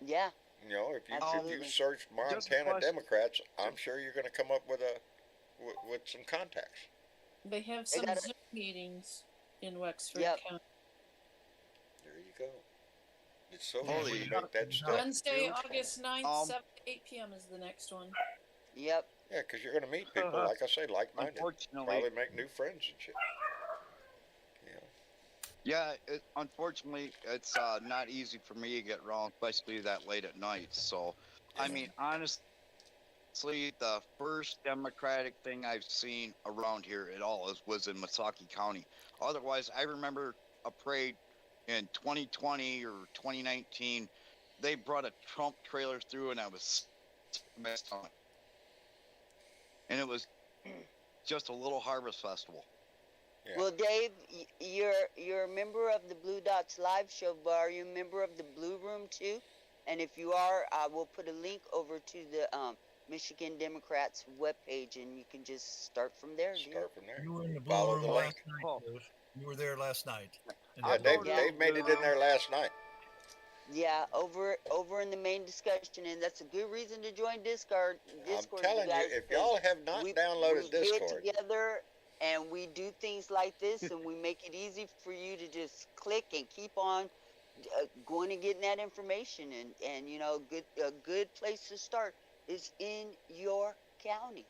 yeah, You know, if you Absolutely. search Just a Montana question. Democrats, I'm sure you're going to come up with with some contacts. They have They some got a- Zoom meetings in Wexford Yep. County. There you go. It's so Holy easy to make that step. Wednesday, Dude. August 9th, Um, 7 to 8 p.m. is the next one. yep. Yeah, because you're going to meet people, like I say, like-minded. Unfortunately, Probably make new friends and shit. yeah. Unfortunately, it's not easy for me to get around, especially that late at night. So, I mean, honestly, the first Democratic thing I've seen around here at all was in Misaki County. Otherwise, I remember a parade in 2020 or 2019, they brought a Trump trailer through, and I was messed on it. And it was just a little harvest festival. Yeah. Well, Dave, you're a member of the Blue Dots Live Show, but are you a member of the Blue Room too? And if you are, I will put a link over to the Michigan Democrats webpage, and you can just start from there. Dear. Start from there. You were in the blue Follow room the last link. night, Oh. Dave. You were there last night. in Yeah, the Dave, blue Yeah. room. Dave made it in there last night. Yeah, over in the main discussion, and that's a good reason to join Discord. I'm telling guys, you, if y'all have not downloaded we Discord, get together and we do things like this, and we make it easy for you to just click and keep on going and getting that information. And you know, a good place to start is in your county.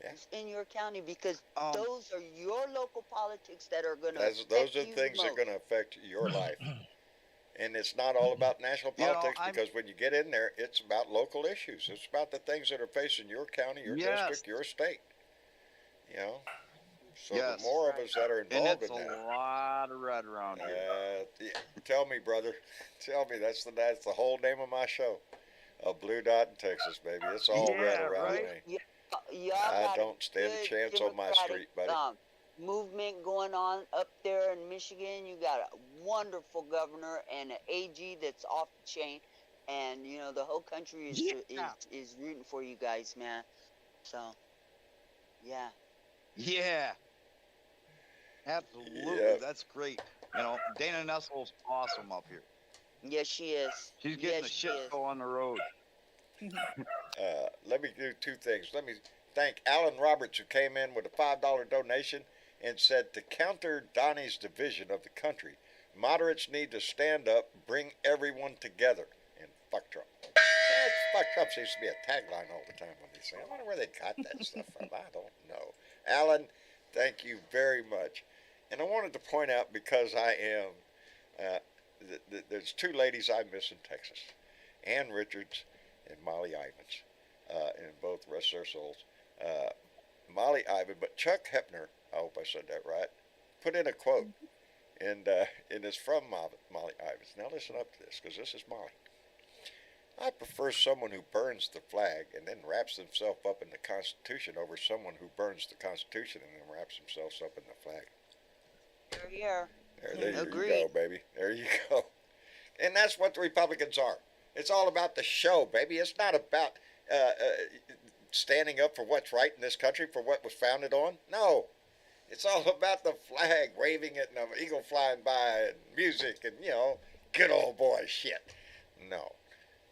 Yeah. It's in your county, because Um, those are your local politics that are going to those are things that are going to affect your life. And it's not all about national You know, politics, I'm- because when you get in there, it's about local issues. It's about the things that are facing your county, your Yes. district, your state. You know? So Yes. the more of us that are and involved it's in a that. lot of red around here. Yeah, tell me, brother. Tell me. That's the whole name of my show. A Blue Dot in Texas, baby. It's all red Yeah, around right? me. Y'all I got don't stand a good chance on my Democratic, street, buddy. Movement going on up there in Michigan. You got a wonderful governor and an AG that's off the chain, and you know the whole country is Yeah. is rooting for you guys, man. So, yeah. Yeah. Absolutely. Yeah. That's great. You know, Dana Nestle's awesome up here. Yes, she is. She's getting Yes, the she shit is. show on the road. Let me do two things. Let me thank Alan Roberts, who came in with a $5 donation and said, to counter Donnie's division of the country, moderates need to stand up, bring everyone together, and fuck Trump. Fuck Trump seems to be a tagline all the time when they say. I wonder where they got that stuff from. I don't know. Alan, thank you very much. And I wanted to point out, because I am, there's two ladies I miss in Texas, Ann Richards and Molly Ivins, and both rest their souls. Molly Ivan, but Chuck Hepner, I hope I said that right, put in a quote, and it's from Molly Ivins. Now listen up to this, because this is Molly. I prefer someone who burns the flag and then wraps himself up in the Constitution over someone who burns the Constitution and then wraps himself up in the flag. Here. There you Agreed. go, baby. There you go. And that's what the Republicans are. It's all about the show, baby. It's not about standing up for what's right in this country, for what was founded on. No. It's all about the flag, waving it, and an eagle flying by, and music, and, you know, good old boy shit. No.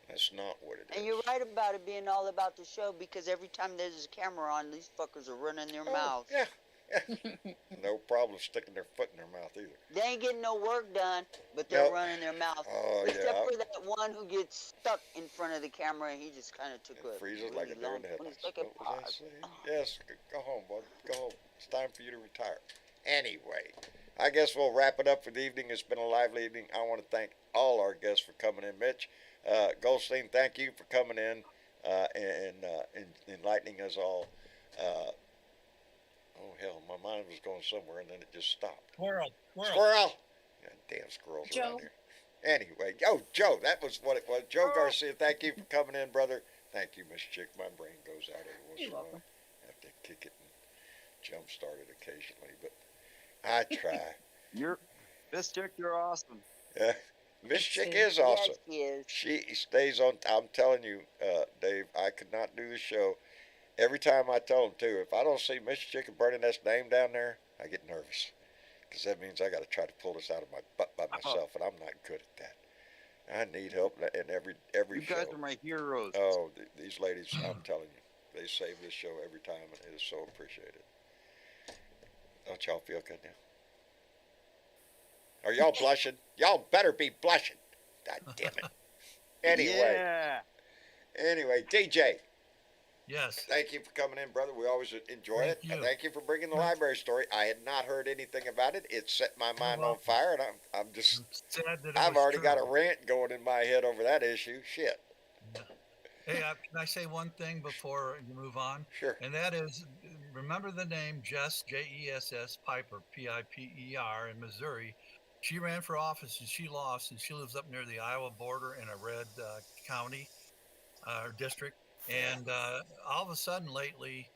That's not what it is. And you're right about it being all about the show, because every time there's a camera on, these fuckers are running their mouths. Yeah. No problem sticking their foot in their mouth either. They ain't getting no work done, but they're Nope. running their mouth. Oh, Except yeah. for that one who gets stuck in front of the camera, and he just kind of took It a freezes really like a deer long in the headlights. 20-second What was I pause. saying? Yes, go home, bud. Go home. It's time for you to retire. Anyway, I guess we'll wrap it up for the evening. It's been a lively evening. I want to thank all our guests for coming in. Mitch Goldstein, thank you for coming in and enlightening us all. Oh, hell, my mind was going somewhere, and then it just stopped. Squirrel. Squirrel! God, damn squirrels Joe. around here. Anyway, Joe, that was what it was. Joe Garcia, thank you for coming in, brother. Thank you, Miss Chick. My brain goes out every once in a while. welcome. I have to kick it and jump start it occasionally, but I try. This chick, you're awesome. Miss Chick Yes, is awesome. Yes, she is. She stays on. I'm telling you, Dave, I could not do the show. Every time I tell them to, if I don't see Miss Chick and Bernadette's name down there, I get nervous. Because that means I got to try to pull this out of my butt by myself, and I'm not good at that. I need help in every You show. guys are my heroes. Oh, these ladies, I'm telling you, they save this show every time, and it is so appreciated. Don't y'all feel good now? Are y'all blushing? Y'all better be blushing. God damn it. Anyway, DJ, Yes. thank you for coming in, brother. We always enjoy it. Thank you. Thank you for bringing the library story. I had not heard anything about it. It set my mind on fire, and I'm just, Sad that it I've was already got a true. rant going in my head over that issue. Shit. Hey, can I say one thing before you move on? Sure. And that is, remember the name Jess, Jess, Piper, Piper in Missouri. She ran for office and she lost, and she lives up near the Iowa border in a red county or district. And all of a sudden lately,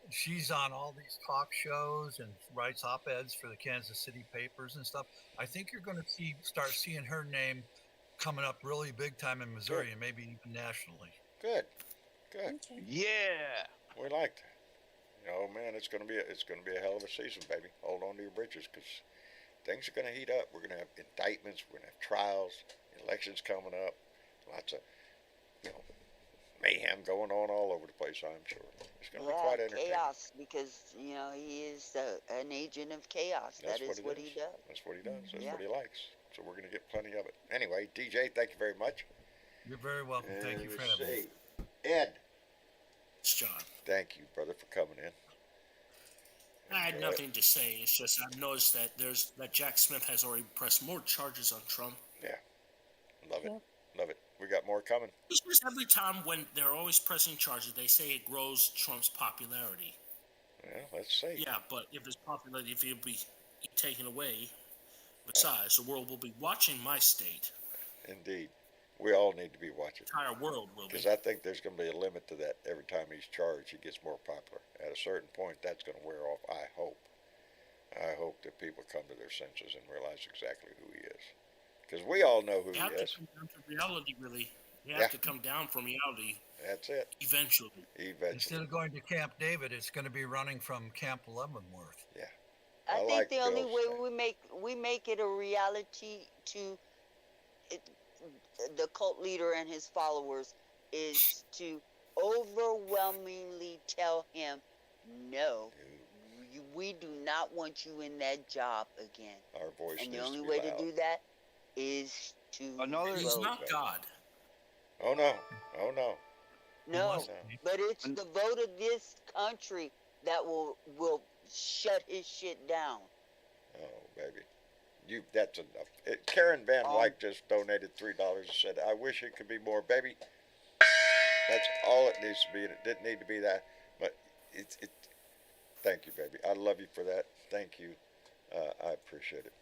she's on all these talk shows and writes op-eds for the Kansas City papers and stuff. I think you're going to start seeing her name coming up really big time in Missouri and maybe even nationally. Good. Good. Okay. Yeah. We like that. Oh man, it's gonna be a hell of a season, baby. Hold on to your britches, because things are gonna heat up. We're gonna have indictments. We're gonna have trials. Elections coming up. Lots of mayhem going on all over the place. I'm sure it's gonna be quite entertaining. chaos, because he is an agent of chaos. That's That is what he does. That's what he does. That's Yeah. what he likes. So we're gonna get plenty of it. Anyway, DJ, thank you very much. You're very welcome. Thank you for let's having me. see. Ed, It's John. thank you, brother, for coming in. I had nothing to say. It's just I've noticed that Jack Smith has already pressed more charges on Trump. Yeah, love it, Yep. love it. We got more coming. It's just every time when they're always pressing charges, they say it grows Trump's popularity. Yeah, let's see. Yeah, but if his popularity, if it'll be taken away, besides, the world will be watching my state. Indeed, we all need to be watching. The entire world will be. Because I think there's going to be a limit to that. Every time he's charged, he gets more popular. At a certain point, that's going to wear off, I hope. I hope that people come to their senses and realize exactly who he is. Because we all know who You he have to is. come down to reality, really. You have Yeah. to come down from reality That's it. eventually. Eventually. Instead of going to Camp David, it's going to be running from Camp Leavenworth. Yeah. I think like the only Bill's way thing. we make it a reality to the cult leader and his followers is to overwhelmingly tell him, no, we do not want you in that job again. Our voice And the needs only to be way loud. to do that is to He's vote. not God. Oh, no. Oh, no. No, must be. but it's the vote of this country that will shut his shit down. Oh, baby. That's enough. Karen Van Wyck just donated $3 and said, I wish it could be more, baby. That's all it needs to be, and it didn't need to be that. But thank you, baby. I love you for that. Thank you. I appreciate it.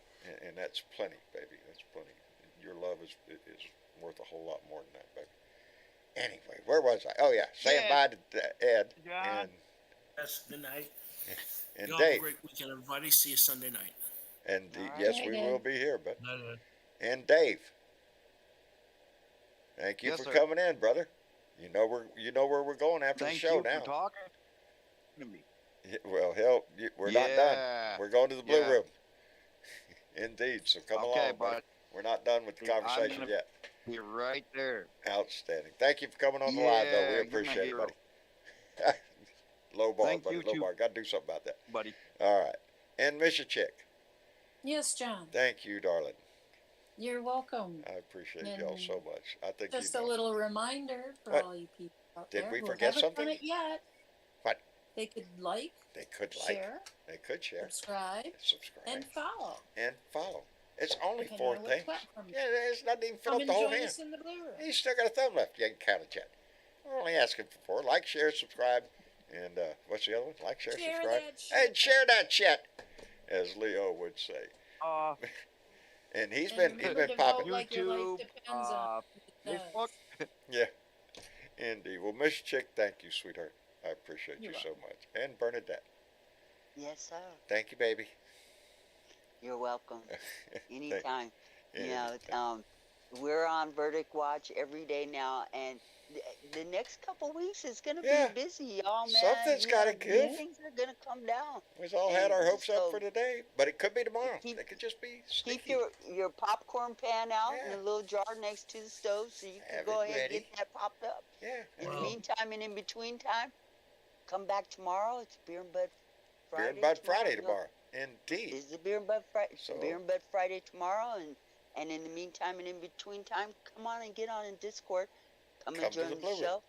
And that's plenty, baby. That's plenty. Your love is worth a whole lot more than that, baby. Anyway, where was I? Oh, yeah. Saying bye to Ed John. Yes, good night. and Y'all have a Dave. great weekend, everybody. See you Sunday night. And All right. yes, Good we night, will Ed. be here, but Not a- and Dave. Thank you Yes, for sir. coming in, brother. You know where we're going after Thank the show you now. for talking to me. Well, hell, we're not done. Yeah. We're going to the blue Yeah. room. Indeed. So come Okay, along, buddy. bud. We're not done with the I'm conversation gonna- yet. You're right there. Outstanding. Thank you for coming on the live, though. Yeah, We you're my appreciate it, hero. buddy. Low bar, Thank buddy. you, Low too. bar. Got to do something about that. Buddy. All right. And Miss Chick, Yes, John. thank you, darling. You're welcome. I appreciate y'all so much. I think Just you a know. little reminder for What? all you people out Did there we who forget haven't something? done it yet. What? They could like, They could share, They could share. subscribe, Subscribe. and follow. And follow. It's only Depending 4 on what things. platform Yeah, it's not even fill Come up and the whole join hand. us in the blue room. He's still got a thumb left. You can count it yet. We're only asking for 4. Like, share, subscribe. And what's the other one? Like, share, Share subscribe. that shit. And share that shit, as Leo would say. And he's And been remember to popping. vote like your life YouTube, depends on it. It Facebook. does. Yeah. Indeed. Well, Miss Chick, thank you, sweetheart. I appreciate you You're so much. And Bernadette, Yes, sir. thank you, baby. You're welcome. Anytime. Anytime. We're on Verdict Watch every day now, and the next couple weeks is gonna Yeah. be busy, y'all. Man, Something's gotta give. Things are gonna come down. We've all had our And hopes up so for today, but it could be tomorrow. keep- It could just be Keep sneaky. your popcorn pan out in Yeah. a little jar next to the stove, so you can Have go it ahead and ready. get that popped up. Yeah. In Wow. the meantime and in between time, come back tomorrow. It's Beer and Bud Friday. Beer and Bud Friday No, tomorrow. Indeed. Is the Beer and Bud Friday? So- Beer and Bud Friday tomorrow, and in the meantime and in between time, come on and get on in Discord. Come Come and to join the the, Blue Room. show,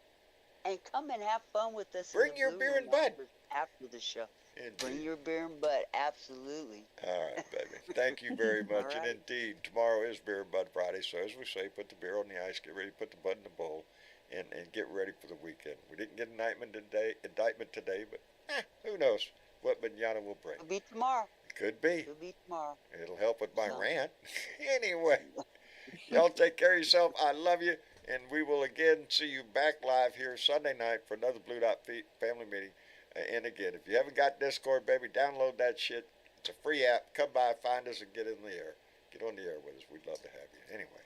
and come and have fun with us. in Bring the your Blue beer Room and bud. after the show. Bring Indeed. your beer and bud, absolutely. All right, baby. Thank you very much. And right. indeed, tomorrow is Beer and Bud Friday. So as we say, put the beer on the ice, get ready to put the bud in the bowl, and get ready for the weekend. We didn't get indictment today, but who knows what manana will bring. It'll be tomorrow. Could be. Could be tomorrow. It'll help with my So- rant. Anyway, y'all take care of yourself. I love you. And we will again see you back live here Sunday night for another Blue Dot family meeting. And again, if you haven't got Discord, baby, download that shit. It's a free app. Come by, find us, and get in the air. Get on the air with us. We'd love to have you. Anyway.